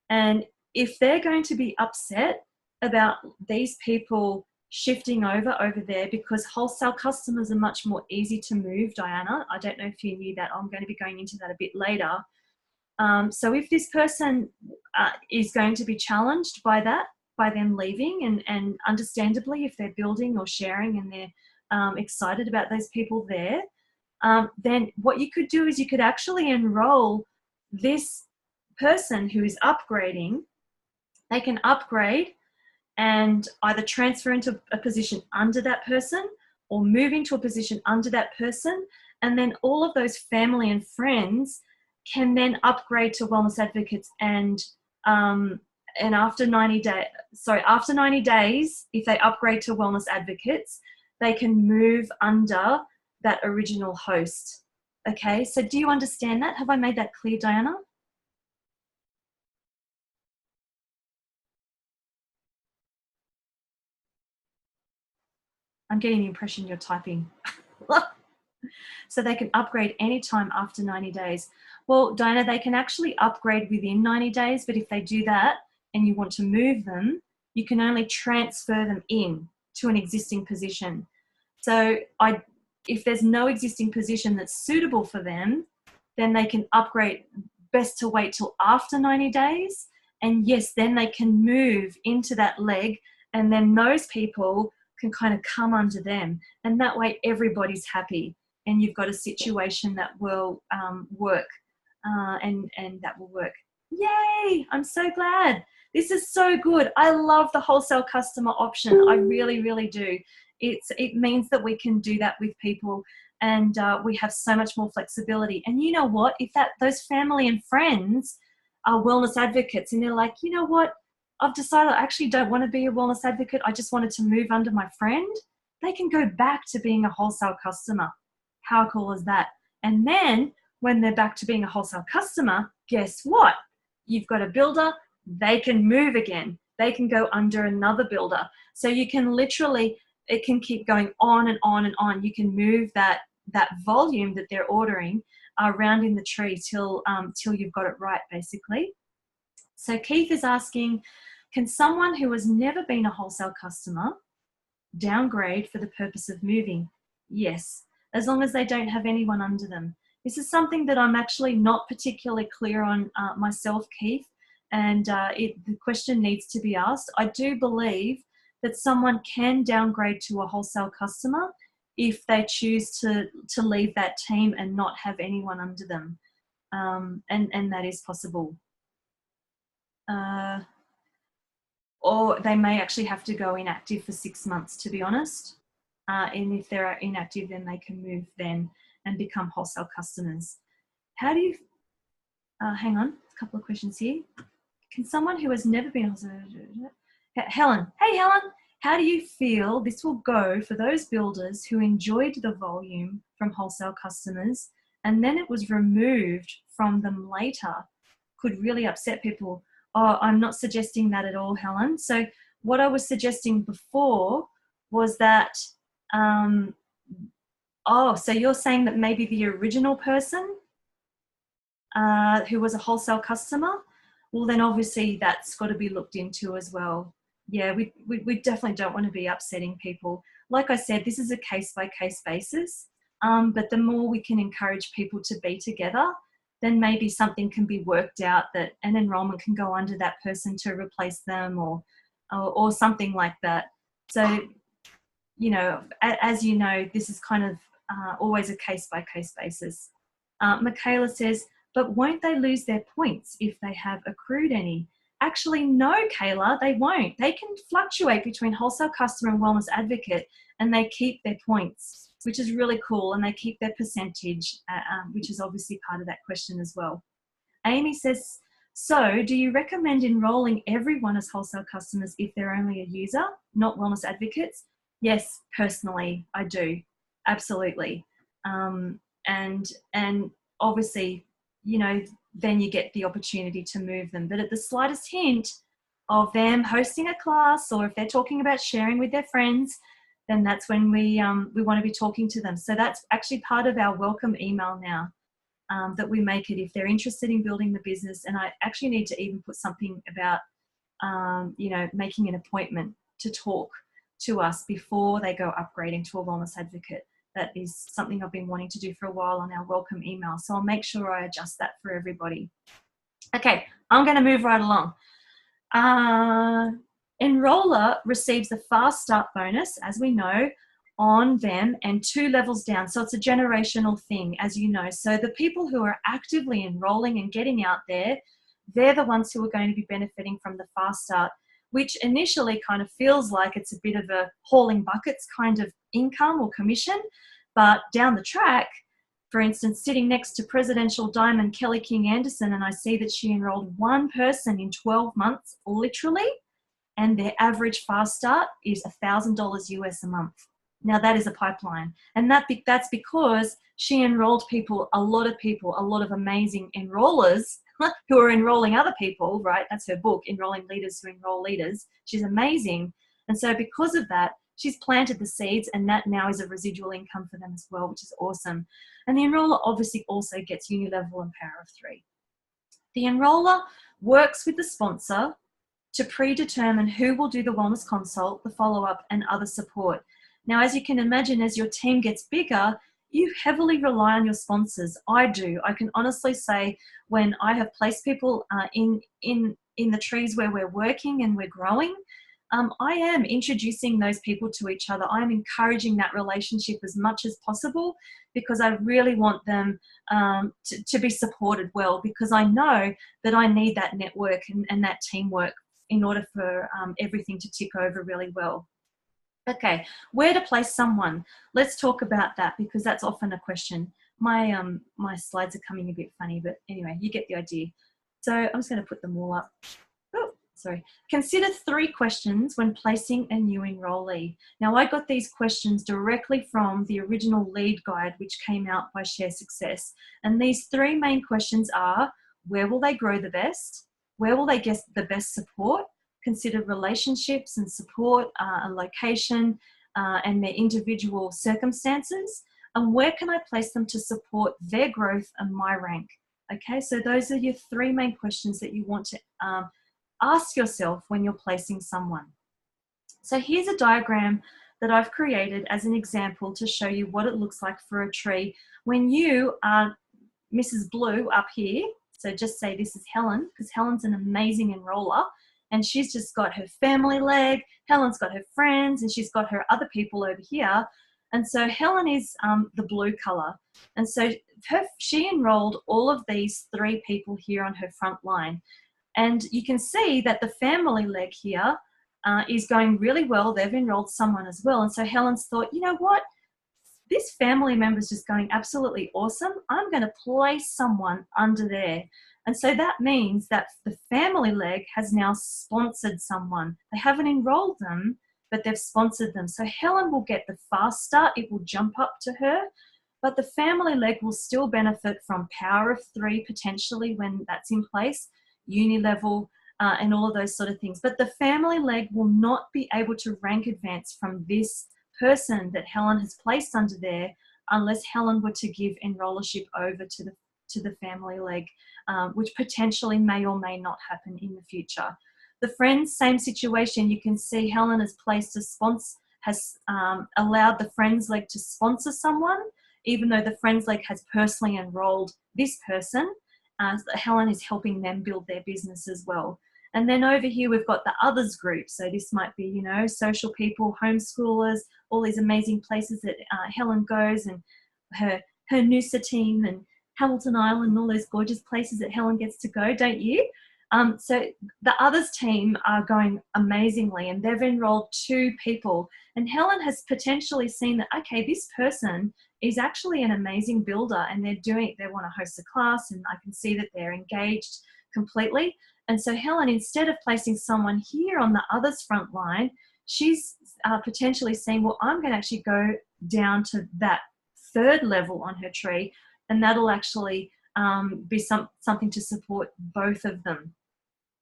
and if they're going to be upset about these people shifting over there, because wholesale customers are much more easy to move, Diana. I don't know if you knew that. I'm going to be going into that a bit later. So if this person is going to be challenged by that, by them leaving, and understandably, if they're building or sharing and they're excited about those people there, then what you could do is you could actually enroll this person who is upgrading. They can upgrade and either transfer into a position under that person or move into a position under that person. And then all of those family and friends can then upgrade to wellness advocates, and after 90 days, if they upgrade to wellness advocates, they can move under that original host. Okay, so do you understand that? Have I made that clear, Diana? I'm getting the impression you're typing. So they can upgrade anytime after 90 days. Well, Diana, they can actually upgrade within 90 days, but if they do that and you want to move them, you can only transfer them in to an existing position. So if there's no existing position that's suitable for them, then they can upgrade. Best to wait till after 90 days. And yes, then they can move into that leg, and then those people can kind of come under them. And that way everybody's happy, and you've got a situation that will work, and that will work. Yay! I'm so glad. This is so good. I love the wholesale customer option. I really, really do. It means that we can do that with people, and we have so much more flexibility. And you know what? If those family and friends are wellness advocates and they're like, you know what? I've decided I actually don't want to be a wellness advocate. I just wanted to move under my friend. They can go back to being a wholesale customer. How cool is that? And then when they're back to being a wholesale customer, guess what? You've got a builder. They can move again. They can go under another builder. So you can literally, it can keep going on and on and on. You can move that volume that they're ordering around in the tree till you've got it right, basically. So Keith is asking, can someone who has never been a wholesale customer downgrade for the purpose of moving? Yes, as long as they don't have anyone under them. This is something that I'm actually not particularly clear on myself, Keith, and the question needs to be asked. I do believe that someone can downgrade to a wholesale customer if they choose to leave that team and not have anyone under them, and that is possible. Or they may actually have to go inactive for 6 months, to be honest. And if they're inactive, then they can move then and become wholesale customers. How do you, hang on, a couple of questions here. Can someone who has never been, Helen, hey Helen, how do you feel this will go for those builders who enjoyed the volume from wholesale customers and then it was removed from them later? Could really upset people. Oh, I'm not suggesting that at all, Helen. So what I was suggesting before was that, so you're saying that maybe the original person who was a wholesale customer, well then obviously that's got to be looked into as well. Yeah, we definitely don't want to be upsetting people. Like I said, this is a case-by-case basis, but the more we can encourage people to be together, then maybe something can be worked out that an enrollment can go under that person to replace them or something like that. So, you know, as you know, this is kind of always a case-by-case basis. Michaela says, but won't they lose their points if they have accrued any? Actually, no, Kayla, they won't. They can fluctuate between wholesale customer and wellness advocate, and they keep their points, which is really cool, and they keep their percentage, which is obviously part of that question as well. Amy says, so do you recommend enrolling everyone as wholesale customers if they're only a user, not wellness advocates? Yes, personally, I do. Absolutely. And obviously, you know, then you get the opportunity to move them. But at the slightest hint of them hosting a class, or if they're talking about sharing with their friends, then that's when we want to be talking to them. So that's actually part of our welcome email now, that we make it if they're interested in building the business. And I actually need to even put something about you know, making an appointment to talk to us before they go upgrading to a wellness advocate. That is something I've been wanting to do for a while on our welcome email. So I'll make sure I adjust that for everybody. Okay, I'm going to move right along. Enroller receives the fast start bonus, as we know, on them and 2 levels down. So it's a generational thing, as you know. So the people who are actively enrolling and getting out there, they're the ones who are going to be benefiting from the fast start, which initially kind of feels like it's a bit of a hauling buckets kind of income or commission. But down the track, for instance, sitting next to Presidential Diamond Kelly King Anderson, and I see that she enrolled 1 person in 12 months, literally, and their average fast start is $1,000 US a month. Now that is a pipeline, and that's because she enrolled people, a lot of amazing enrollers who are enrolling other people, right? That's her book, Enrolling Leaders Who Enroll Leaders. She's amazing. And so because of that, she's planted the seeds, and that now is a residual income for them as well, which is awesome. And the enroller obviously also gets uni-level and power of 3. The enroller works with the sponsor to predetermine who will do the wellness consult, the follow-up, and other support. Now, as you can imagine, as your team gets bigger, you heavily rely on your sponsors. I do. I can honestly say when I have placed people in the trees where we're working and we're growing, I am introducing those people to each other. I'm encouraging that relationship as much as possible because I really want them to be supported well, because I know that I need that network and that teamwork in order for everything to tick over really well. Okay, where to place someone? Let's talk about that because that's often a question. My slides are coming a bit funny, but anyway, you get the idea. So I'm just going to put them all up. Oh, sorry. Consider 3 questions when placing a new enrollee. Now, I got these questions directly from the original lead guide, which came out by Share Success. And these 3 main questions are, where will they grow the best? Where will they get the best support? Consider relationships and support and location and their individual circumstances. And where can I place them to support their growth and my rank? Okay, so those are your 3 main questions that you want to ask yourself when you're placing someone. So here's a diagram that I've created as an example to show you what it looks like for a tree. When you are Mrs. Blue up here, so just say this is Helen, because Helen's an amazing enroller, and she's just got her family leg, Helen's got her friends, and she's got her other people over here. And so Helen is the blue color. And so she enrolled all of these 3 people here on her front line. And you can see that the family leg here is going really well. They've enrolled someone as well. And so Helen's thought, you know what? This family member is just going absolutely awesome. I'm going to place someone under there. And so that means that the family leg has now sponsored someone. They haven't enrolled them, but they've sponsored them. So Helen will get the fast start. It will jump up to her, but the family leg will still benefit from power of 3 potentially when that's in place, uni level, and all of those sort of things. But the family leg will not be able to rank advance from this person that Helen has placed under there unless Helen were to give enrollership over to the family leg, which potentially may or may not happen in the future. The friends, same situation. You can see Helen has placed a sponsor, has allowed the friends leg to sponsor someone, even though the friends leg has personally enrolled this person. Helen is helping them build their business as well. And then over here, we've got the others group. So this might be, you know, social people, homeschoolers, all these amazing places that Helen goes, and her Noosa team and Hamilton Island and all those gorgeous places that Helen gets to go, don't you? So the others team are going amazingly, and they've enrolled 2 people. And Helen has potentially seen that, okay, this person is actually an amazing builder, and they want to host a class, and I can see that they're engaged completely. And so Helen, instead of placing someone here on the others front line, she's potentially saying, well, I'm going to actually go down to that 3rd level on her tree, and that'll actually be something to support both of them.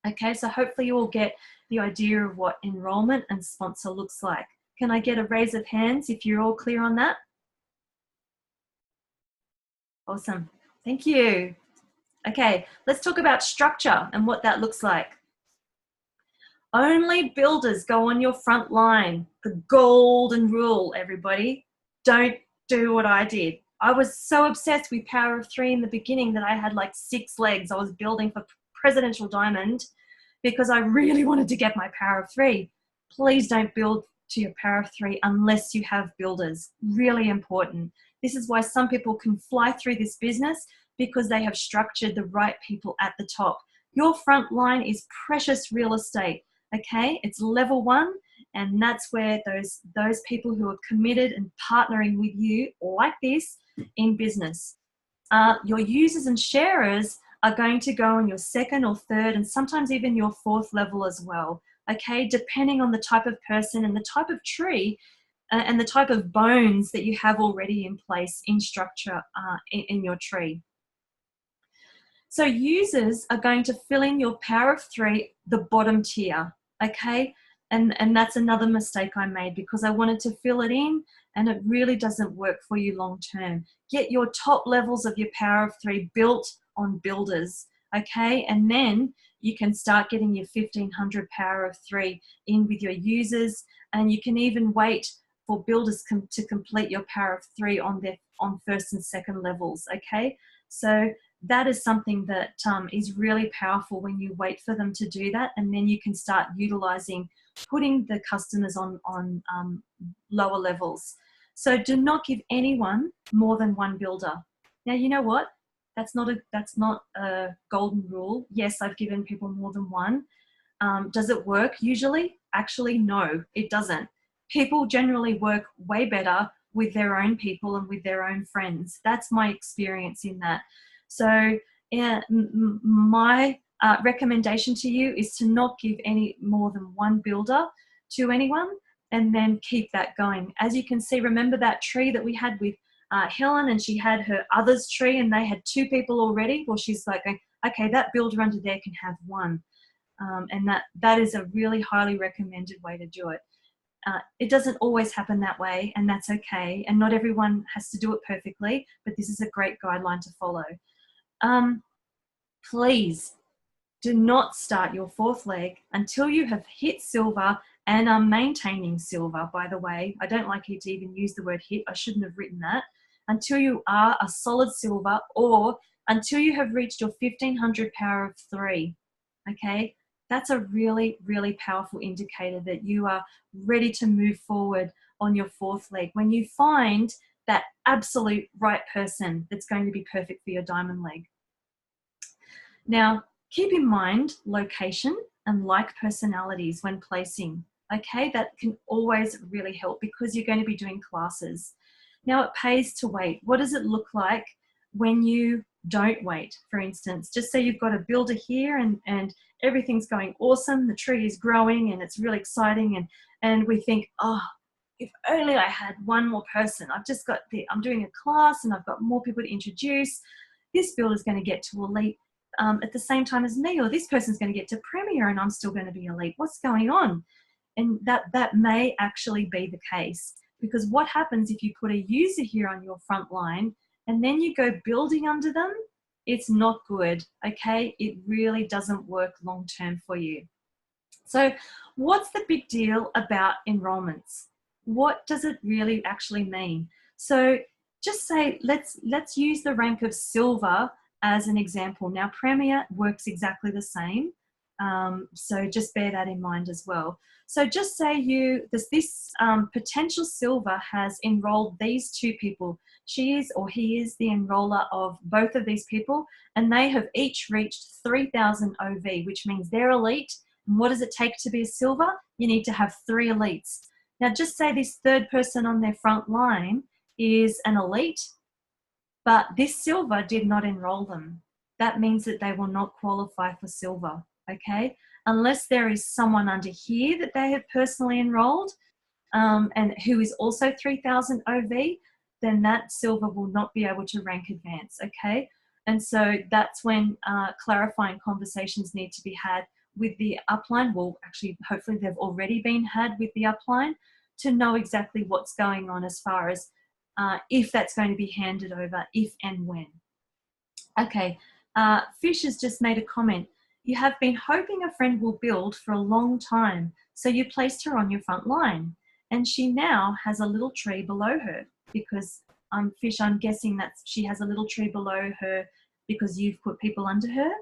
Okay, so hopefully you all get the idea of what enrollment and sponsor looks like. Can I get a raise of hands if you're all clear on that? Awesome, thank you. Okay, let's talk about structure and what that looks like. Only builders go on your front line. The golden rule, everybody. Don't do what I did. I was so obsessed with Power of Three in the beginning that I had like 6 legs. I was building for Presidential Diamond because I really wanted to get my Power of Three. Please don't build to your Power of Three unless you have builders. Really important. This is why some people can fly through this business, because they have structured the right people at the top. Your front line is precious real estate, okay? It's level 1, and that's where those people who are committed and partnering with you like this in business. Your users and sharers are going to go on your 2nd or 3rd and sometimes even your 4th level as well, okay? Depending on the type of person and the type of tree and the type of bones that you have already in place in structure in your tree. So users are going to fill in your Power of Three, the bottom tier, okay? And that's another mistake I made, because I wanted to fill it in and it really doesn't work for you long term. Get your top levels of your Power of Three built on builders, okay? And then you can start getting your 1500 Power of Three in with your users, and you can even wait for builders to complete your Power of Three on 1st and 2nd levels, okay? So that is something that is really powerful when you wait for them to do that, and then you can start utilizing putting the customers on lower levels. So do not give anyone more than 1 builder. Now, you know what? That's not a golden rule. Yes, I've given people more than 1. Does it work usually? Actually, no, it doesn't. People generally work way better with their own people and with their own friends. That's my experience in that. So my recommendation to you is to not give any more than 1 builder to anyone, and then keep that going. As you can see, remember that tree that we had with Helen, and she had her others tree and they had 2 people already? Well, she's like, okay, that builder under there can have 1. And that is a really highly recommended way to do it. It doesn't always happen that way, and that's okay. And not everyone has to do it perfectly, but this is a great guideline to follow. Please do not start your 4th leg until you have hit silver and are maintaining silver, by the way. I don't like to even use the word hit. I shouldn't have written that. Until you are a solid silver, or until you have reached your 1500 Power of Three, okay? That's a really, really powerful indicator that you are ready to move forward on your 4th leg. When you find that absolute right person that's going to be perfect for your diamond leg. Now, keep in mind location and like personalities when placing, okay? That can always really help, because you're going to be doing classes. Now, it pays to wait. What does it look like when you don't wait? For instance, just say you've got a builder here and everything's going awesome, the tree is growing and it's really exciting, and we think, oh, if only I had 1 more person. I'm doing a class and I've got more people to introduce. This builder's going to get to elite at the same time as me, or this person's going to get to premier and I'm still going to be elite. What's going on? And that may actually be the case, because what happens if you put a user here on your front line and then you go building under them? It's not good, okay? It really doesn't work long term for you. So what's the big deal about enrollments? What does it really actually mean? So just say, let's use the rank of silver as an example. Now, Premier works exactly the same. So just bear that in mind as well. So just say this potential silver has enrolled these 2 people. She is, or he is, the enroller of both of these people, and they have each reached 3000 OV, which means they're elite. And what does it take to be a silver? You need to have 3 elites. Now, just say this 3rd person on their front line is an elite, but this silver did not enroll them. That means that they will not qualify for silver, okay? Unless there is someone under here that they have personally enrolled and who is also 3000 OV, then that silver will not be able to rank advance, okay? And so that's when clarifying conversations need to be had with the upline. Well, actually, hopefully they've already been had with the upline, to know exactly what's going on as far as if that's going to be handed over, if and when. Okay, Fish has just made a comment. You have been hoping a friend will build for a long time, so you placed her on your front line, and she now has a little tree below her because, Fish, I'm guessing that she has a little tree below her because you've put people under her.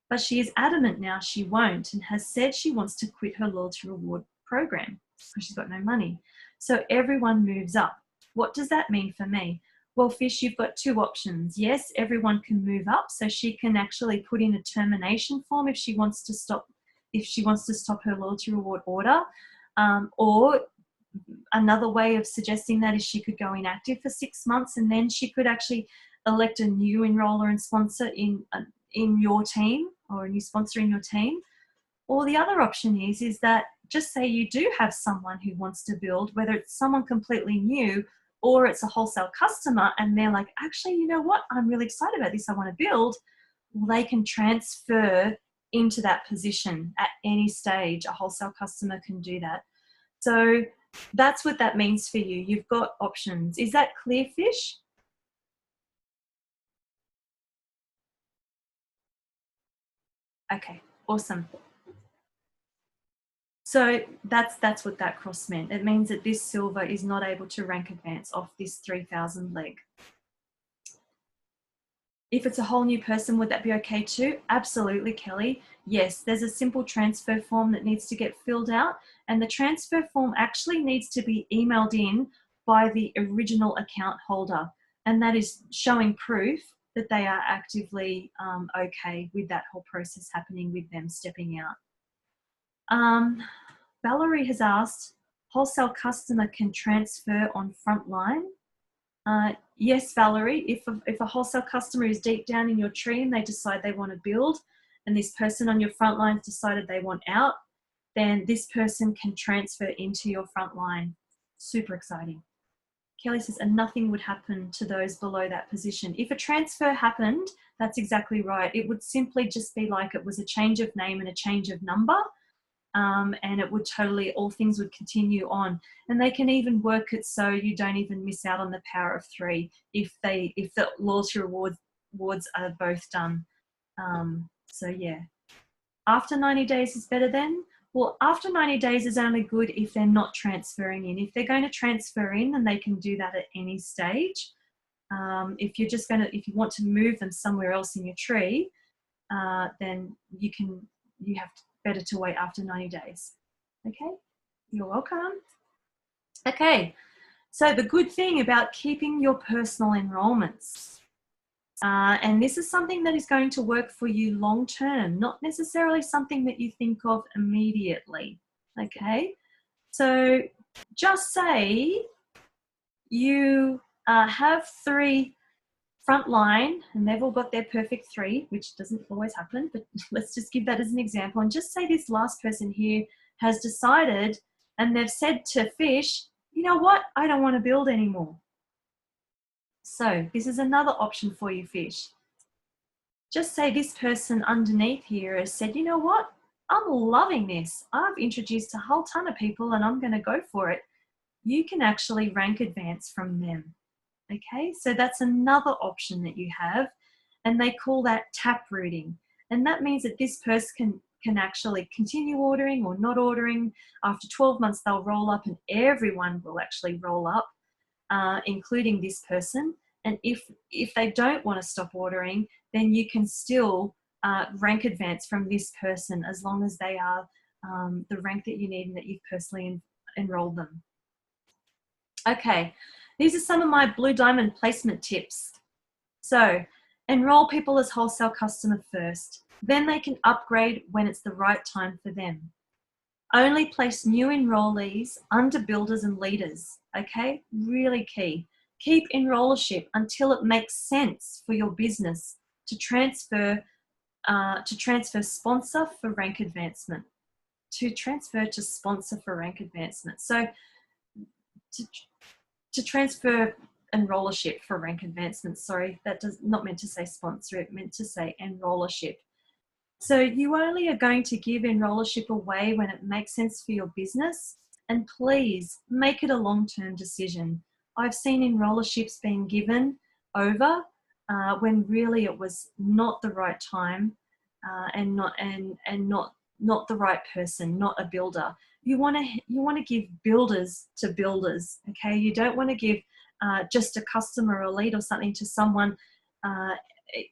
But she is adamant now she won't and has said she wants to quit her loyalty reward program because she's got no money. So everyone moves up. What does that mean for me? Well, Fish, you've got two options. Yes, everyone can move up, so she can actually put in a termination form if she wants to stop her loyalty reward order. Or another way of suggesting that is she could go inactive for 6 months, and then she could actually elect a new enroller and sponsor in your team, or a new sponsor in your team. Or the other option is that just say you do have someone who wants to build, whether it's someone completely new or it's a wholesale customer, and they're like, actually, you know what, I'm really excited about this, I want to build. Well, they can transfer into that position at any stage. A wholesale customer can do that. So that's what that means for you. You've got options. Is that clear, Fish? Okay, awesome. So that's what that cross meant. It means that this silver is not able to rank advance off this 3,000 leg. If it's a whole new person, would that be okay too? Absolutely, Kelly. Yes, there's a simple transfer form that needs to get filled out, and the transfer form actually needs to be emailed in by the original account holder, and that is showing proof that they are actively okay with that whole process happening with them stepping out. Valerie has asked, wholesale customer can transfer on frontline? Yes, Valerie, if a wholesale customer is deep down in your tree and they decide they want to build, and this person on your front line has decided they want out, then this person can transfer into your front line. Super exciting. Kelly says, and nothing would happen to those below that position. If a transfer happened, that's exactly right. It would simply just be like it was a change of name and a change of number. And it would totally, all things would continue on. And they can even work it so you don't even miss out on the power of 3 if the loyalty rewards are both done. So yeah, after 90 days is better then? Well, after 90 days is only good if they're not transferring in. If they're going to transfer in, then they can do that at any stage. If you want to move them somewhere else in your tree, then you have better to wait after 90 days. Okay, you're welcome. Okay, so the good thing about keeping your personal enrollments, and this is something that is going to work for you long term, not necessarily something that you think of immediately. Okay, so just say you have 3 frontline and they've all got their perfect 3, which doesn't always happen, but let's just give that as an example. And just say this last person here has decided and they've said to Fish, you know what, I don't want to build anymore. So this is another option for you, Fish. Just say this person underneath here has said, you know what, I'm loving this. I've introduced a whole ton of people and I'm going to go for it. You can actually rank advance from them. Okay, so that's another option that you have, and they call that tap rooting. And that means that this person can actually continue ordering or not ordering. After 12 months, they'll roll up and everyone will actually roll up, including this person. And if they don't want to stop ordering, then you can still rank advance from this person as long as they are the rank that you need and that you've personally enrolled them. Okay, these are some of my Blue Diamond placement tips. So, enroll people as wholesale customer first. Then they can upgrade when it's the right time for them. Only place new enrollees under builders and leaders. Okay, really key. Keep enrollership until it makes sense for your business to transfer sponsor for rank advancement. To transfer to sponsor for rank advancement. So, to transfer enrollership for rank advancement. Sorry, that does not meant to say sponsor, it meant to say enrollership. So you only are going to give enrollership away when it makes sense for your business, and please make it a long-term decision. I've seen enrollerships being given over when really it was not the right time. and not the right person, not a builder. You want to give builders to builders. Okay, you don't want to give just a customer or lead or something to someone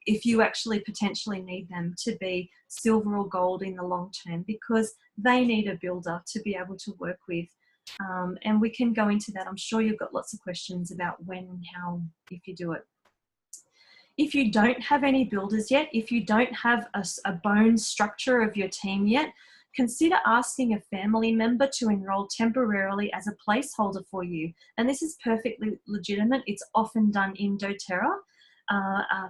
if you actually potentially need them to be silver or gold in the long term, because they need a builder to be able to work with. And we can go into that. I'm sure you've got lots of questions about when and how, if you do it. If you don't have any builders yet, if you don't have a bone structure of your team yet, consider asking a family member to enroll temporarily as a placeholder for you. And this is perfectly legitimate. It's often done in doTERRA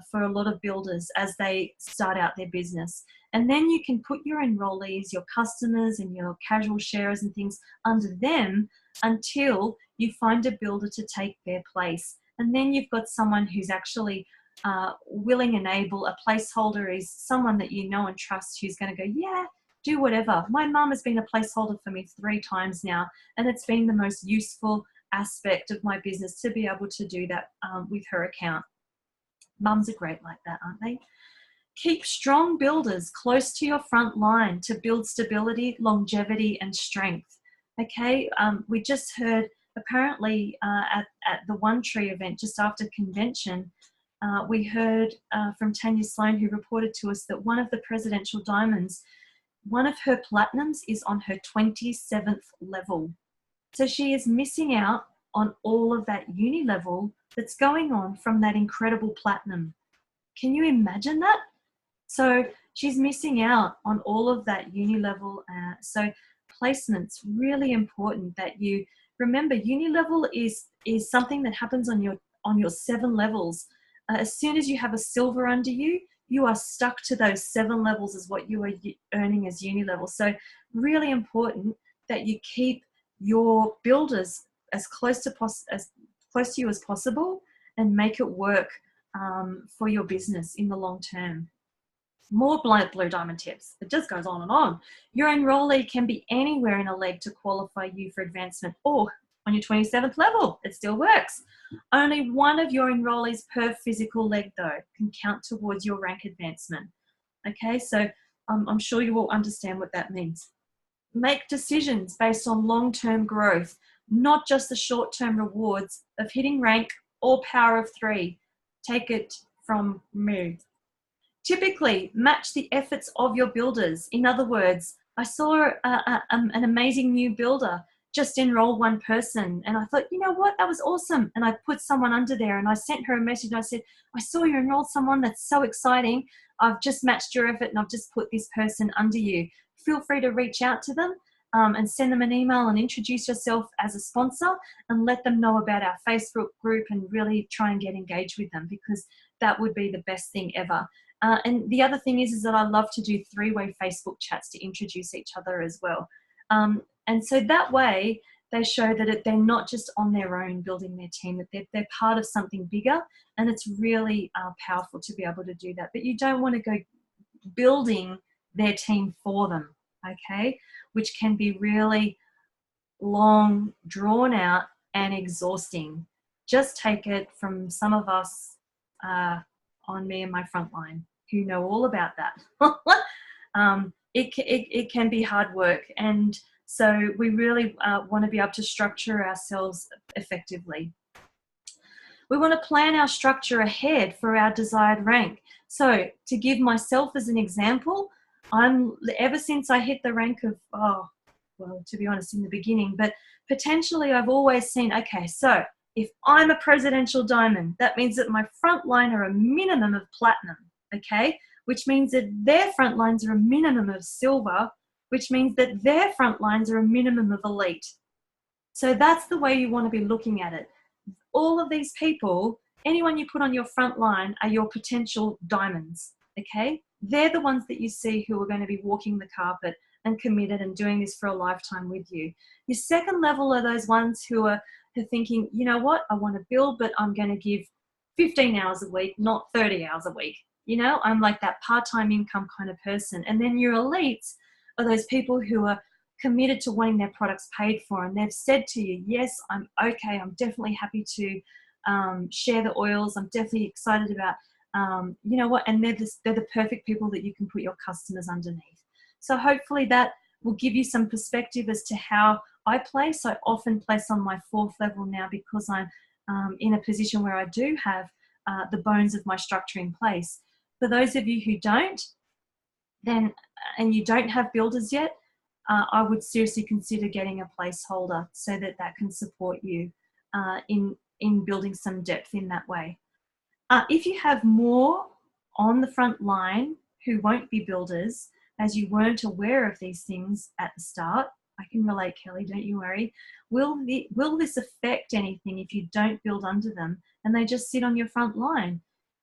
for a lot of builders as they start out their business. And then you can put your enrollees, your customers and your casual sharers and things under them until you find a builder to take their place. And then you've got someone who's actually willing and able. A placeholder is someone that you know and trust who's going to go, yeah, do whatever. My mum has been a placeholder for me 3 times now, and it's been the most useful aspect of my business to be able to do that with her account. Mums are great like that, aren't they? Keep strong builders close to your front line to build stability, longevity, and strength. Okay, we just heard apparently at the One Tree event just after convention, we heard from Tanya Sloan, who reported to us that one of the presidential diamonds, one of her platinums is on her 27th level. So she is missing out on all of that uni level that's going on from that incredible platinum. Can you imagine that? So she's missing out on all of that uni level. So placement's really important that you remember. Uni level is something that happens on your 7 levels. As soon as you have a silver under you, you are stuck to those 7 levels as what you are earning as uni level. So really important that you keep your builders as close to you as possible and make it work for your business in the long term. More blue diamond tips. It just goes on and on. Your enrollee can be anywhere in a leg to qualify you for advancement, or on your 27th level. It still works. Only one of your enrollees per physical leg, though, can count towards your rank advancement. Okay, so I'm sure you will understand what that means. Make decisions based on long-term growth, not just the short-term rewards of hitting rank or power of 3. Take it from me. Typically, match the efforts of your builders. In other words, I saw an amazing new builder just enroll one person, and I thought, you know what, that was awesome. And I put someone under there, and I sent her a message, and I said, I saw you enrolled someone. That's so exciting. I've just matched your effort, and I've just put this person under you. Feel free to reach out to them and send them an email and introduce yourself as a sponsor and let them know about our Facebook group and really try and get engaged with them, because that would be the best thing ever. And the other thing is that I love to do 3-way Facebook chats to introduce each other as well. And so that way they show that they're not just on their own building their team, that they're part of something bigger, and it's really powerful to be able to do that. But you don't want to go building their team for them, okay, which can be really long, drawn out and exhausting. Just take it from some of us on me and my frontline who know all about that. It can be hard work, and so we really want to be able to structure ourselves effectively. We want to plan our structure ahead for our desired rank. So to give myself as an example, ever since I hit the rank of, well, to be honest, in the beginning, but potentially I've always seen, okay, so if I'm a presidential diamond, that means that my front line are a minimum of platinum, okay? Which means that their front lines are a minimum of silver, which means that their front lines are a minimum of elite. So that's the way you want to be looking at it. All of these people, anyone you put on your front line are your potential diamonds, okay? They're the ones that you see who are going to be walking the carpet and committed and doing this for a lifetime with you. Your second level are those ones who are thinking, you know what, I want to build, but I'm going to give 15 hours a week, not 30 hours a week. You know, I'm like that part-time income kind of person. And then your elites are those people who are committed to wanting their products paid for, and they've said to you, yes, I'm okay, I'm definitely happy to share the oils, I'm definitely excited about You know what? And they're the perfect people that you can put your customers underneath. So hopefully that will give you some perspective as to how I place. I often place on my 4th level now because I'm in a position where I do have the bones of my structure in place. For those of you who don't, then and you don't have builders yet, I would seriously consider getting a placeholder so that that can support you in building some depth in that way. If you have more on the front line who won't be builders, as you weren't aware of these things at the start, I can relate, Kelly, don't you worry. Will this affect anything if you don't build under them and they just sit on your front line?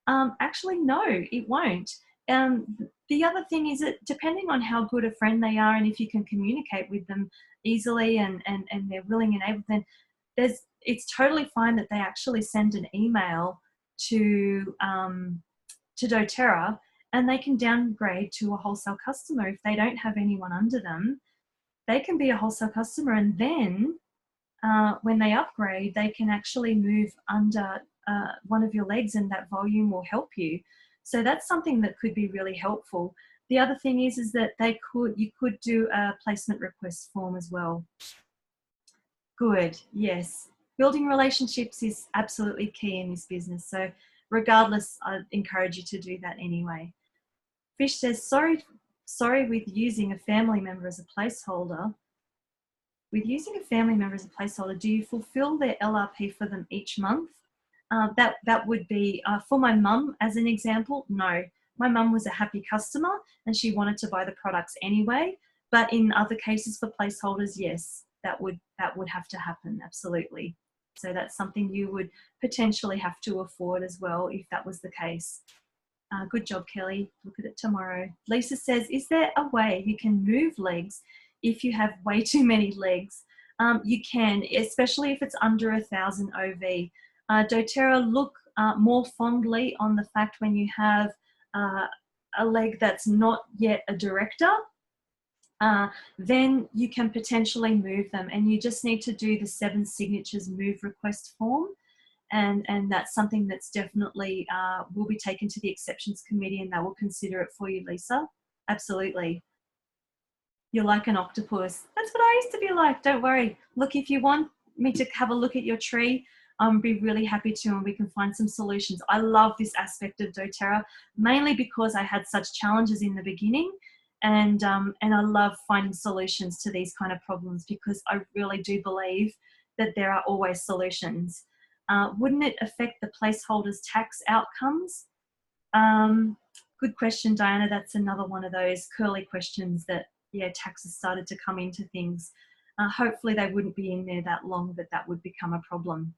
Actually, no, it won't. The other thing is that depending on how good a friend they are and if you can communicate with them easily and they're willing and able, then it's totally fine that they actually send an email to doTERRA and they can downgrade to a wholesale customer. If they don't have anyone under them, they can be a wholesale customer, and then when they upgrade, they can actually move under one of your legs and that volume will help you. So that's something that could be really helpful. The other thing is that you could do a placement request form as well. Good, yes. Building relationships is absolutely key in this business. So regardless, I'd encourage you to do that anyway. Fish says, sorry with using a family member as a placeholder. With using a family member as a placeholder, do you fulfill their LRP for them each month? That would be, for my mum as an example, no. My mum was a happy customer and she wanted to buy the products anyway. But in other cases for placeholders, yes, that would have to happen, absolutely. So that's something you would potentially have to afford as well if that was the case. Good job, Kelly. Look at it tomorrow. Lisa says, is there a way you can move legs if you have way too many legs? You can, especially if it's under 1,000 OV. doTERRA look more fondly on the fact when you have a leg that's not yet a director, then you can potentially move them, and you just need to do the 7 signatures move request form. And that's something that's definitely will be taken to the exceptions committee and they will consider it for you, Lisa. Absolutely. You're like an octopus. That's what I used to be like. Don't worry. Look, if you want me to have a look at your tree, I'll be really happy to, and we can find some solutions. I love this aspect of doTERRA, mainly because I had such challenges in the beginning, and I love finding solutions to these kind of problems because I really do believe that there are always solutions. Wouldn't it affect the placeholders' tax outcomes? Good question, Diana. That's another one of those curly questions that, yeah, taxes started to come into things. Hopefully they wouldn't be in there that long that would become a problem.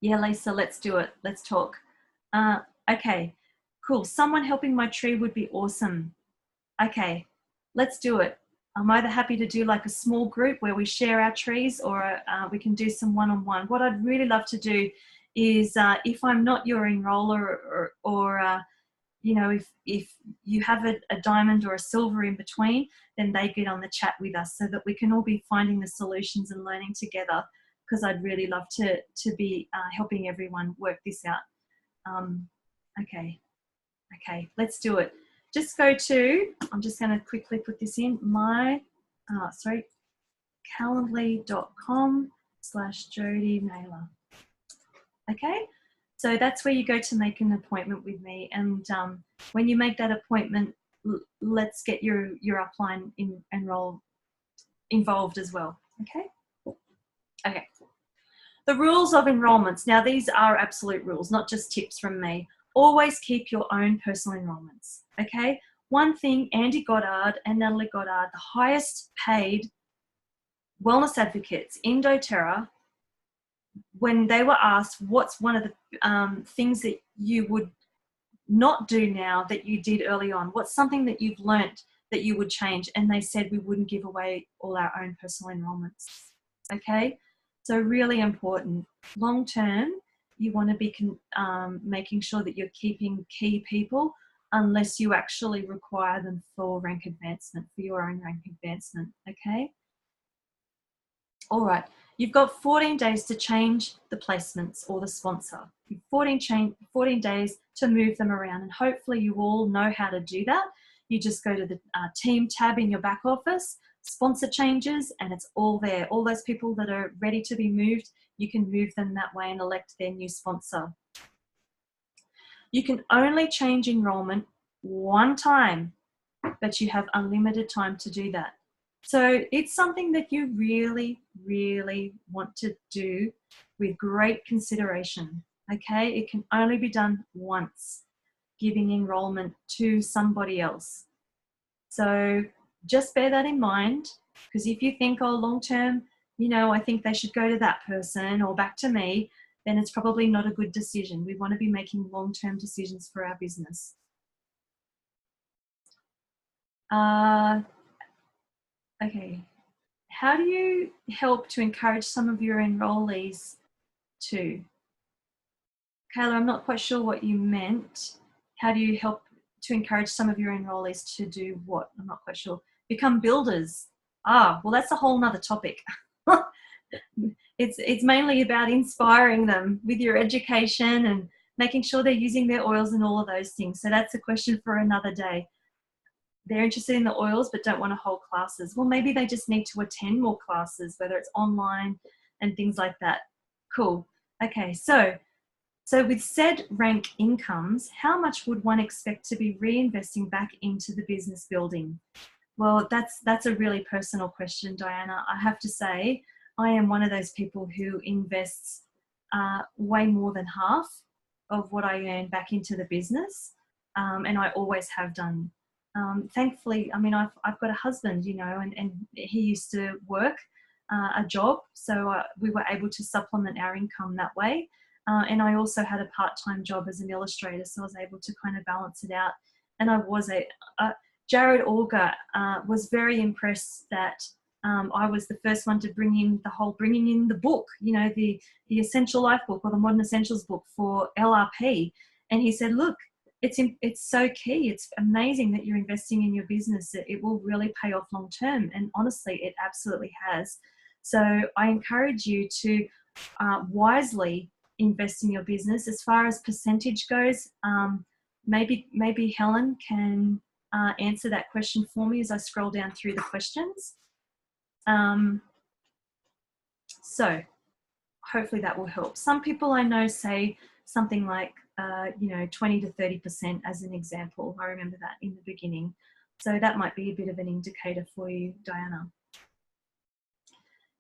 Yeah, Lisa, let's do it. Let's talk. Okay, cool. Someone helping my tree would be awesome. Okay, let's do it. I'm either happy to do like a small group where we share our trees, or we can do some one-on-one. What I'd really love to do is if I'm not your enroller or you know, if you have a diamond or a silver in between, then they get on the chat with us so that we can all be finding the solutions and learning together, because I'd really love to be helping everyone work this out. Okay, let's do it. Just go to, I'm just going to quickly put this in, calendly.com/Jody Naylor. Okay, so that's where you go to make an appointment with me. And when you make that appointment, let's get your upline involved as well. Okay. Okay. The rules of enrollments. Now, these are absolute rules, not just tips from me. Always keep your own personal enrollments. Okay. One thing, Andy Goddard and Natalie Goddard, the highest paid wellness advocates in doTERRA, when they were asked what's one of the things that you would not do now that you did early on, what's something that you've learnt that you would change, and they said we wouldn't give away all our own personal enrollments. Okay, so really important. Long term, you want to be making sure that you're keeping key people unless you actually require them for rank advancement, for your own rank advancement. Okay. All right, you've got 14 days to change the placements or the sponsor. You've 14 days to move them around, and hopefully you all know how to do that. You just go to the team tab in your back office, sponsor changes, and it's all there. All those people that are ready to be moved, you can move them that way and elect their new sponsor. You can only change enrollment one time, but you have unlimited time to do that. So it's something that you really, really want to do with great consideration, okay? It can only be done once, giving enrollment to somebody else. So just bear that in mind, because if you think, oh, long term, you know, I think they should go to that person or back to me, then it's probably not a good decision. We want to be making long-term decisions for our business. Okay, how do you help to encourage some of your enrollees to? Kayla, I'm not quite sure what you meant. How do you help to encourage some of your enrollees to do what? I'm not quite sure. Become builders. Ah, well, that's a whole nother topic. It's mainly about inspiring them with your education and making sure they're using their oils and all of those things. So that's a question for another day. They're interested in the oils but don't want to hold classes. Well, maybe they just need to attend more classes, whether it's online and things like that. Cool. Okay, so with said rank incomes, how much would one expect to be reinvesting back into the business building? Well, that's a really personal question, Diana. I have to say, I am one of those people who invests way more than half of what I earn back into the business, and I always have done. Thankfully, I mean, I've got a husband, you know, and he used to work a job, so we were able to supplement our income that way. And I also had a part-time job as an illustrator, so I was able to kind of balance it out. And I was Jared Auger was very impressed that I was the first one to bringing in the book, you know, the Essential Life book or the Modern Essentials book for LRP. And he said, look, it's so key. It's amazing that you're investing in your business. It will really pay off long term. And honestly, it absolutely has. So I encourage you to wisely invest in your business. As far as percentage goes, maybe Helen can answer that question for me as I scroll down through the questions. So hopefully that will help. Some people I know say something like, 20 to 30% as an example. I remember that in the beginning. So that might be a bit of an indicator for you, Diana.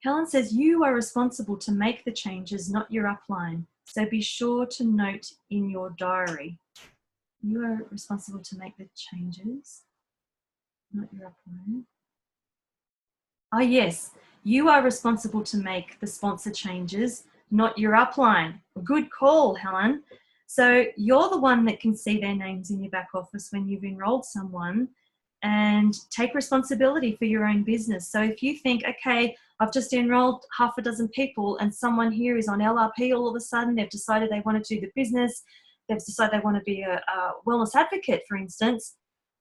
Helen says, you are responsible to make the changes, not your upline. So be sure to note in your diary. You are responsible to make the changes, not your upline. Oh, yes. You are responsible to make the sponsor changes, not your upline. Good call, Helen. So you're the one that can see their names in your back office when you've enrolled someone and take responsibility for your own business. So if you think, okay, I've just enrolled half a dozen people and someone here is on LRP all of a sudden, they've decided they want to do the business, they've decided they want to be a wellness advocate, for instance,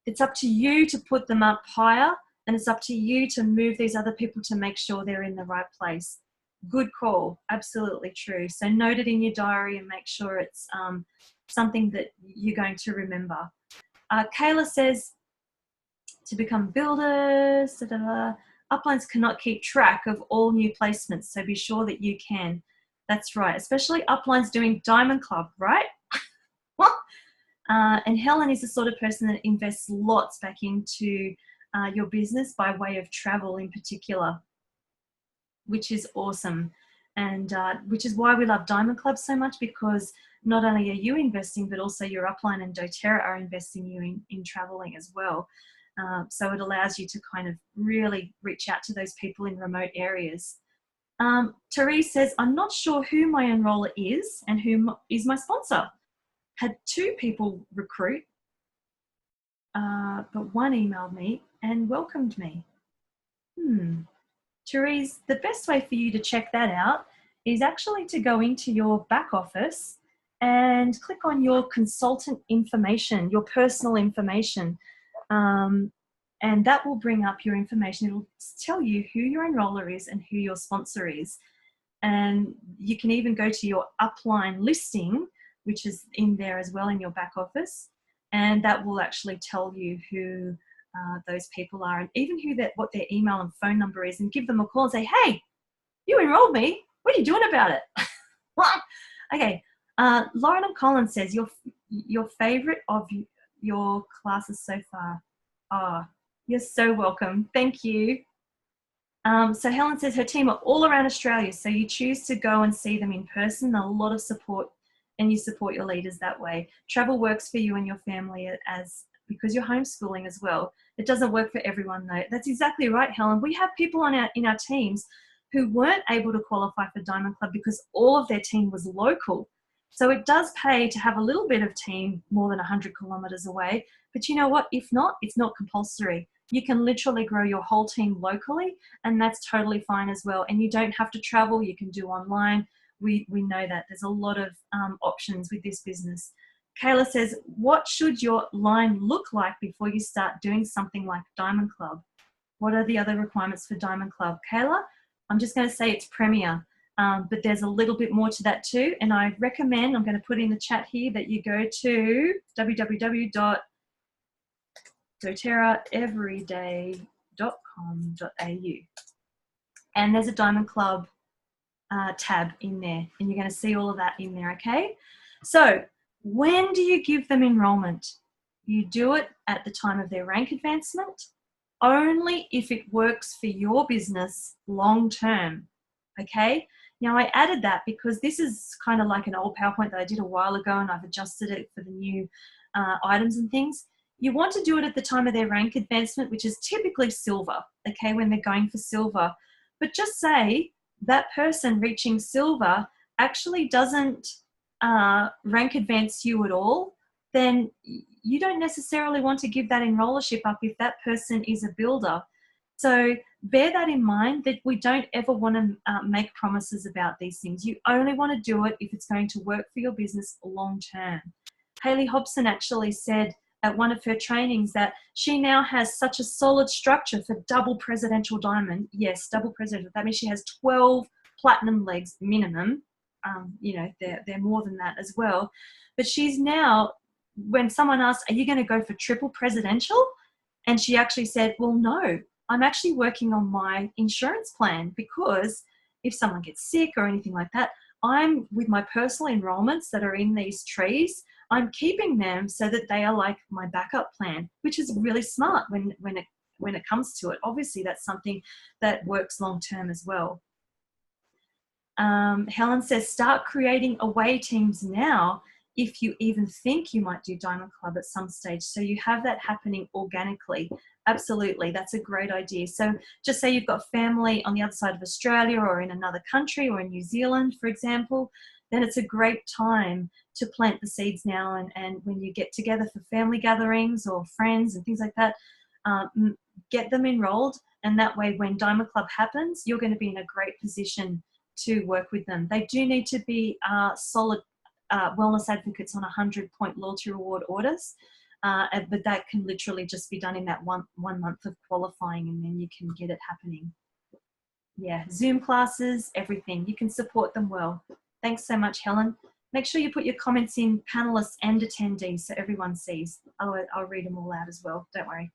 it's up to you to put them up higher, and it's up to you to move these other people to make sure they're in the right place. Good call, absolutely true. So note it in your diary and make sure it's something that you're going to remember. Kayla says, to become builders, uplines cannot keep track of all new placements, so be sure that you can. That's right, especially uplines doing Diamond Club, right? And Helen is the sort of person that invests lots back into your business by way of travel in particular, which is awesome. And which is why we love Diamond Club so much, because not only are you investing, but also your upline and doTERRA are investing you in traveling as well. So it allows you to kind of really reach out to those people in remote areas. Therese says, I'm not sure who my enroller is and who is my sponsor. Had 2 people recruit, but one emailed me and welcomed me. Therese, the best way for you to check that out is actually to go into your back office and click on your consultant information, your personal information. and that will bring up your information. It'll tell you who your enroller is and who your sponsor is. And you can even go to your upline listing, which is in there as well in your back office, and that will actually tell you who those people are, and even what their email and phone number is, and give them a call and say, hey, you enrolled me. What are you doing about it? Okay. Lauren and Colin says, your favorite of your classes so far. Oh, you're so welcome. Thank you. So Helen says her team are all around Australia, so you choose to go and see them in person. A lot of support, and you support your leaders that way. Travel works for you and your family because you're homeschooling as well. It doesn't work for everyone though. That's exactly right, Helen. We have people in our teams who weren't able to qualify for Diamond Club because all of their team was local. So it does pay to have a little bit of team more than 100 kilometers away. But you know what? If not, it's not compulsory. You can literally grow your whole team locally, and that's totally fine as well. And you don't have to travel. You can do online. We know that there's a lot of options with this business. Kayla says, what should your line look like before you start doing something like Diamond Club? What are the other requirements for Diamond Club? Kayla, I'm just going to say it's Premier, but there's a little bit more to that too. And I recommend, I'm going to put in the chat here, that you go to www.doterraeveryday.com.au. And there's a Diamond Club tab in there, and you're going to see all of that in there, okay? So when do you give them enrollment? You do it at the time of their rank advancement, only if it works for your business long term, okay? Now I added that because this is kind of like an old PowerPoint that I did a while ago, and I've adjusted it for the new items and things. You want to do it at the time of their rank advancement, which is typically silver, okay, when they're going for silver. But just say that person reaching silver actually doesn't rank advance you at all, then you don't necessarily want to give that enrollership up if that person is a builder. So bear that in mind, that we don't ever want to make promises about these things. You only want to do it if it's going to work for your business long term. Hayley Hobson actually said at one of her trainings that she now has such a solid structure for double presidential diamond. Yes, double presidential. That means she has 12 platinum legs minimum. You know, they're more than that as well. But she's now, when someone asked, are you going to go for triple presidential? And she actually said, well, no, I'm actually working on my insurance plan, because if someone gets sick or anything like that, I'm with my personal enrollments that are in these trees, I'm keeping them so that they are like my backup plan, which is really smart when it comes to it. Obviously, that's something that works long term as well. Helen says, start creating away teams now if you even think you might do Diamond Club at some stage, so you have that happening organically. Absolutely, that's a great idea. So just say you've got family on the other side of Australia or in another country or in New Zealand, for example, then it's a great time to plant the seeds now, and when you get together for family gatherings or friends and things like that, get them enrolled, and that way when Diamond Club happens, you're going to be in a great position to work with them. They do need to be solid wellness advocates on 100-point loyalty reward orders, but that can literally just be done in that one month of qualifying, and then you can get it happening. Yeah, Zoom classes, everything. You can support them well. Thanks so much, Helen. Make sure you put your comments in, panelists and attendees, so everyone sees. I'll read them all out as well, don't worry.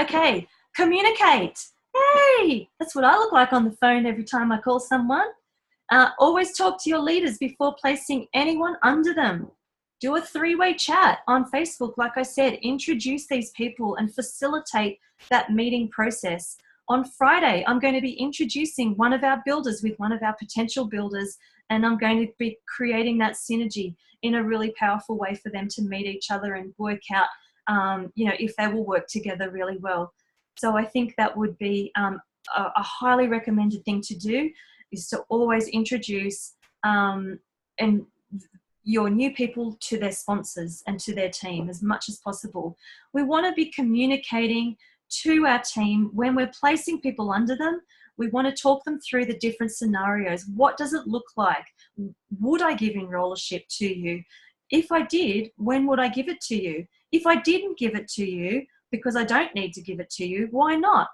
Okay, communicate. Hey, that's what I look like on the phone every time I call someone. Always talk to your leaders before placing anyone under them. Do a 3-way chat on Facebook. Like I said, introduce these people and facilitate that meeting process. On Friday, I'm going to be introducing one of our builders with one of our potential builders, and I'm going to be creating that synergy in a really powerful way for them to meet each other and work out, you know, if they will work together really well. So I think that would be a highly recommended thing to do, is to always introduce and your new people to their sponsors and to their team as much as possible. We want to be communicating to our team when we're placing people under them. We want to talk them through the different scenarios. What does it look like? Would I give enrollership to you? If I did, when would I give it to you? If I didn't give it to you, because I don't need to give it to you. Why not?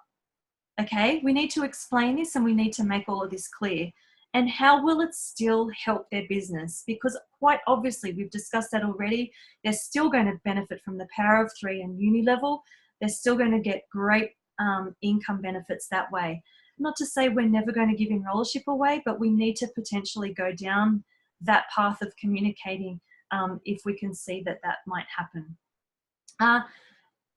Okay, we need to explain this and we need to make all of this clear. And how will it still help their business? Because quite obviously, we've discussed that already, they're still going to benefit from the power of 3 and uni level. They're still going to get great income benefits that way. Not to say we're never going to give enrollership away, but we need to potentially go down that path of communicating if we can see that that might happen.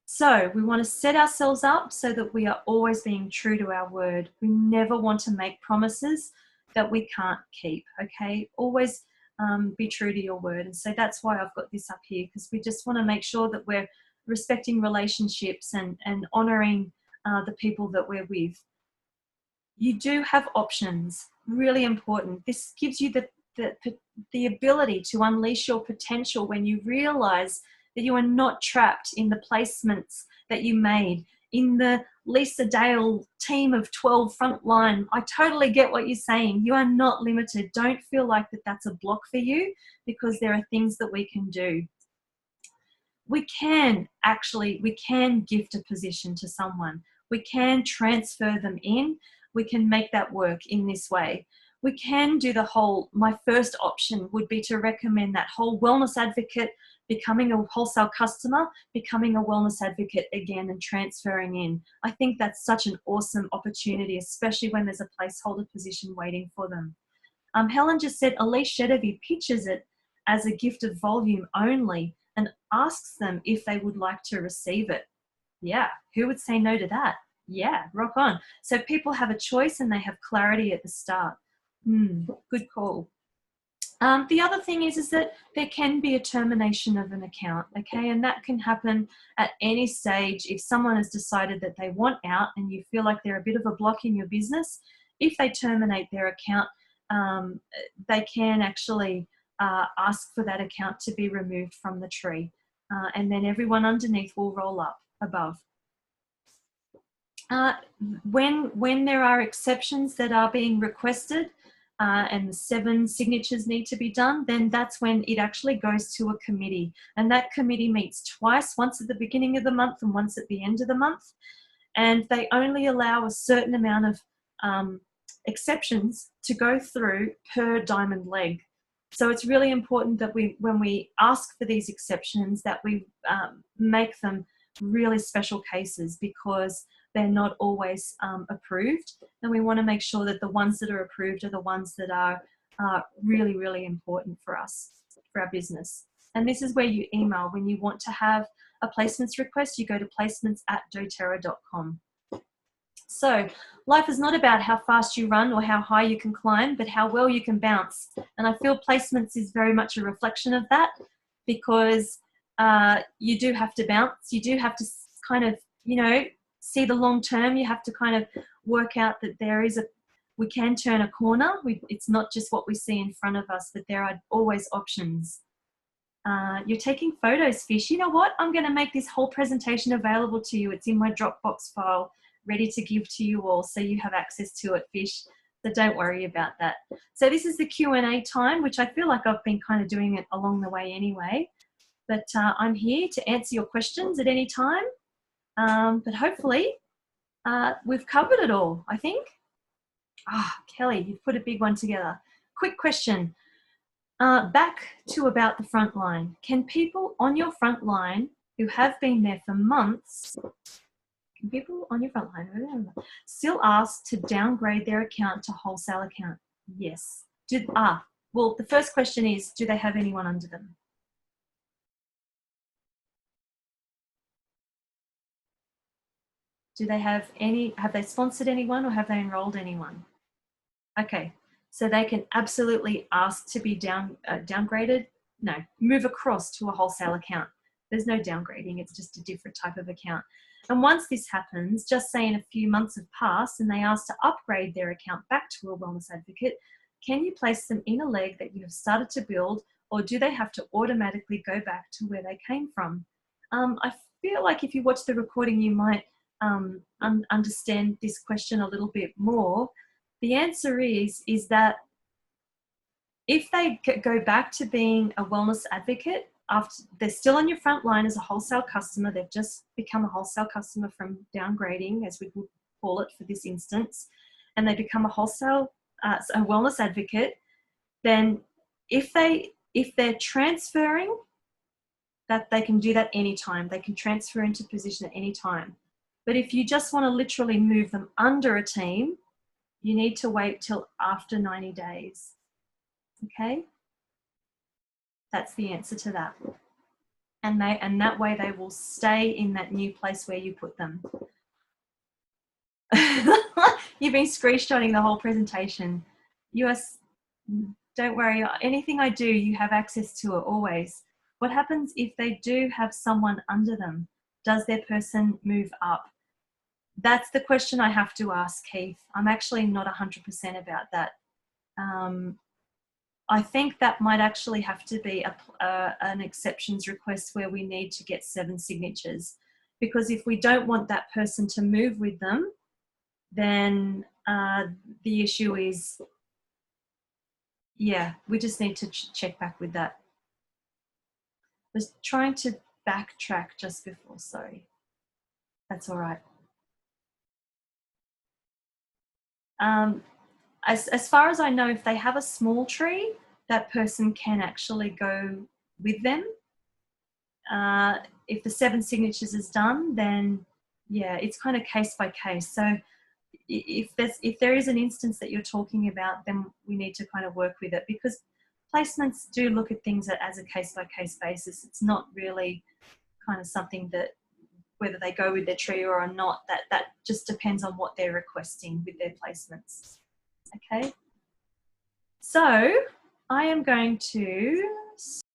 So we want to set ourselves up so that we are always being true to our word. We never want to make promises that we can't keep, okay? Always be true to your word. And so that's why I've got this up here, because we just want to make sure that we're respecting relationships and honouring the people that we're with. You do have options, really important. This gives you the ability to unleash your potential when you realise that you are not trapped in the placements that you made, in the Lisa Dale team of 12 frontline. I totally get what you're saying. You are not limited. Don't feel like that's a block for you, because there are things that we can do. We can gift a position to someone. We can transfer them in. We can make that work in this way. We can do my first option would be to recommend that whole wellness advocate, becoming a wholesale customer, becoming a wellness advocate again and transferring in. I think that's such an awesome opportunity, especially when there's a placeholder position waiting for them. Helen just said Elise Shedevy pitches it as a gift of volume only and asks them if they would like to receive it. Yeah, who would say no to that? Yeah, rock on. So people have a choice and they have clarity at the start. Good call. The other thing is that there can be a termination of an account, okay? And that can happen at any stage. If someone has decided that they want out and you feel like they're a bit of a block in your business, if they terminate their account, they can actually ask for that account to be removed from the tree. And then everyone underneath will roll up above. When there are exceptions that are being requested, and the 7 signatures need to be done, then that's when it actually goes to a committee. And that committee meets twice, once at the beginning of the month and once at the end of the month. And they only allow a certain amount of exceptions to go through per diamond leg. So it's really important that when we ask for these exceptions, that we make them really special cases, because they're not always approved. And we want to make sure that the ones that are approved are the ones that are really, really important for us, for our business. And this is where you email. When you want to have a placements request, you go to placements@doterra.com. So life is not about how fast you run or how high you can climb, but how well you can bounce. And I feel placements is very much a reflection of that, because you do have to bounce. You do have to kind of, see the long term. You have to kind of work out that we can turn a corner. It's not just what we see in front of us, but there are always options. You're taking photos, Fish. You know what? I'm going to make this whole presentation available to you. It's in my Dropbox file, ready to give to you all, so you have access to it, Fish. So don't worry about that. So this is the Q&A time, which I feel like I've been kind of doing it along the way anyway. But I'm here to answer your questions at any time. But hopefully we've covered it all, I think. Kelly, you've put a big one together. Quick question. Back to about the front line. Can people on your front line who have been there for months, still ask to downgrade their account to wholesale account? Yes. Well, the first question is, do they have anyone under them? Do they have they sponsored anyone, or have they enrolled anyone? Okay, so they can absolutely ask to be downgraded. No, move across to a wholesale account. There's no downgrading, it's just a different type of account. And once this happens, just say in a few months have passed and they ask to upgrade their account back to a wellness advocate, can you place them in a leg that you have started to build, or do they have to automatically go back to where they came from? I feel like if you watch the recording, you might understand this question a little bit more. The answer is that if they go back to being a wellness advocate after they're still on your front line as a wholesale customer, they've just become a wholesale customer from downgrading, as we would call it for this instance, and they become a wholesale a wellness advocate, then if they're transferring, that they can do that anytime. They can transfer into position at any time. But if you just want to literally move them under a team, you need to wait till after 90 days. Okay? That's the answer to that. And that way they will stay in that new place where you put them. You've been screenshotting the whole presentation. Don't worry, anything I do, you have access to it always. What happens if they do have someone under them? Does their person move up? That's the question I have to ask, Keith. I'm actually not 100% about that. I think that might actually have to be an exceptions request where we need to get 7 signatures. Because if we don't want that person to move with them, then the issue is, yeah, we just need to check back with that. I was trying to backtrack just before, sorry. That's all right. As far as I know, if they have a small tree, that person can actually go with them. If the 7 signatures is done, then yeah, it's kind of case by case. So if there is an instance that you're talking about, then we need to kind of work with it, because placements do look at things as a case by case basis. It's not really kind of something that whether they go with their tree or not, that just depends on what they're requesting with their placements. Okay, so I am going to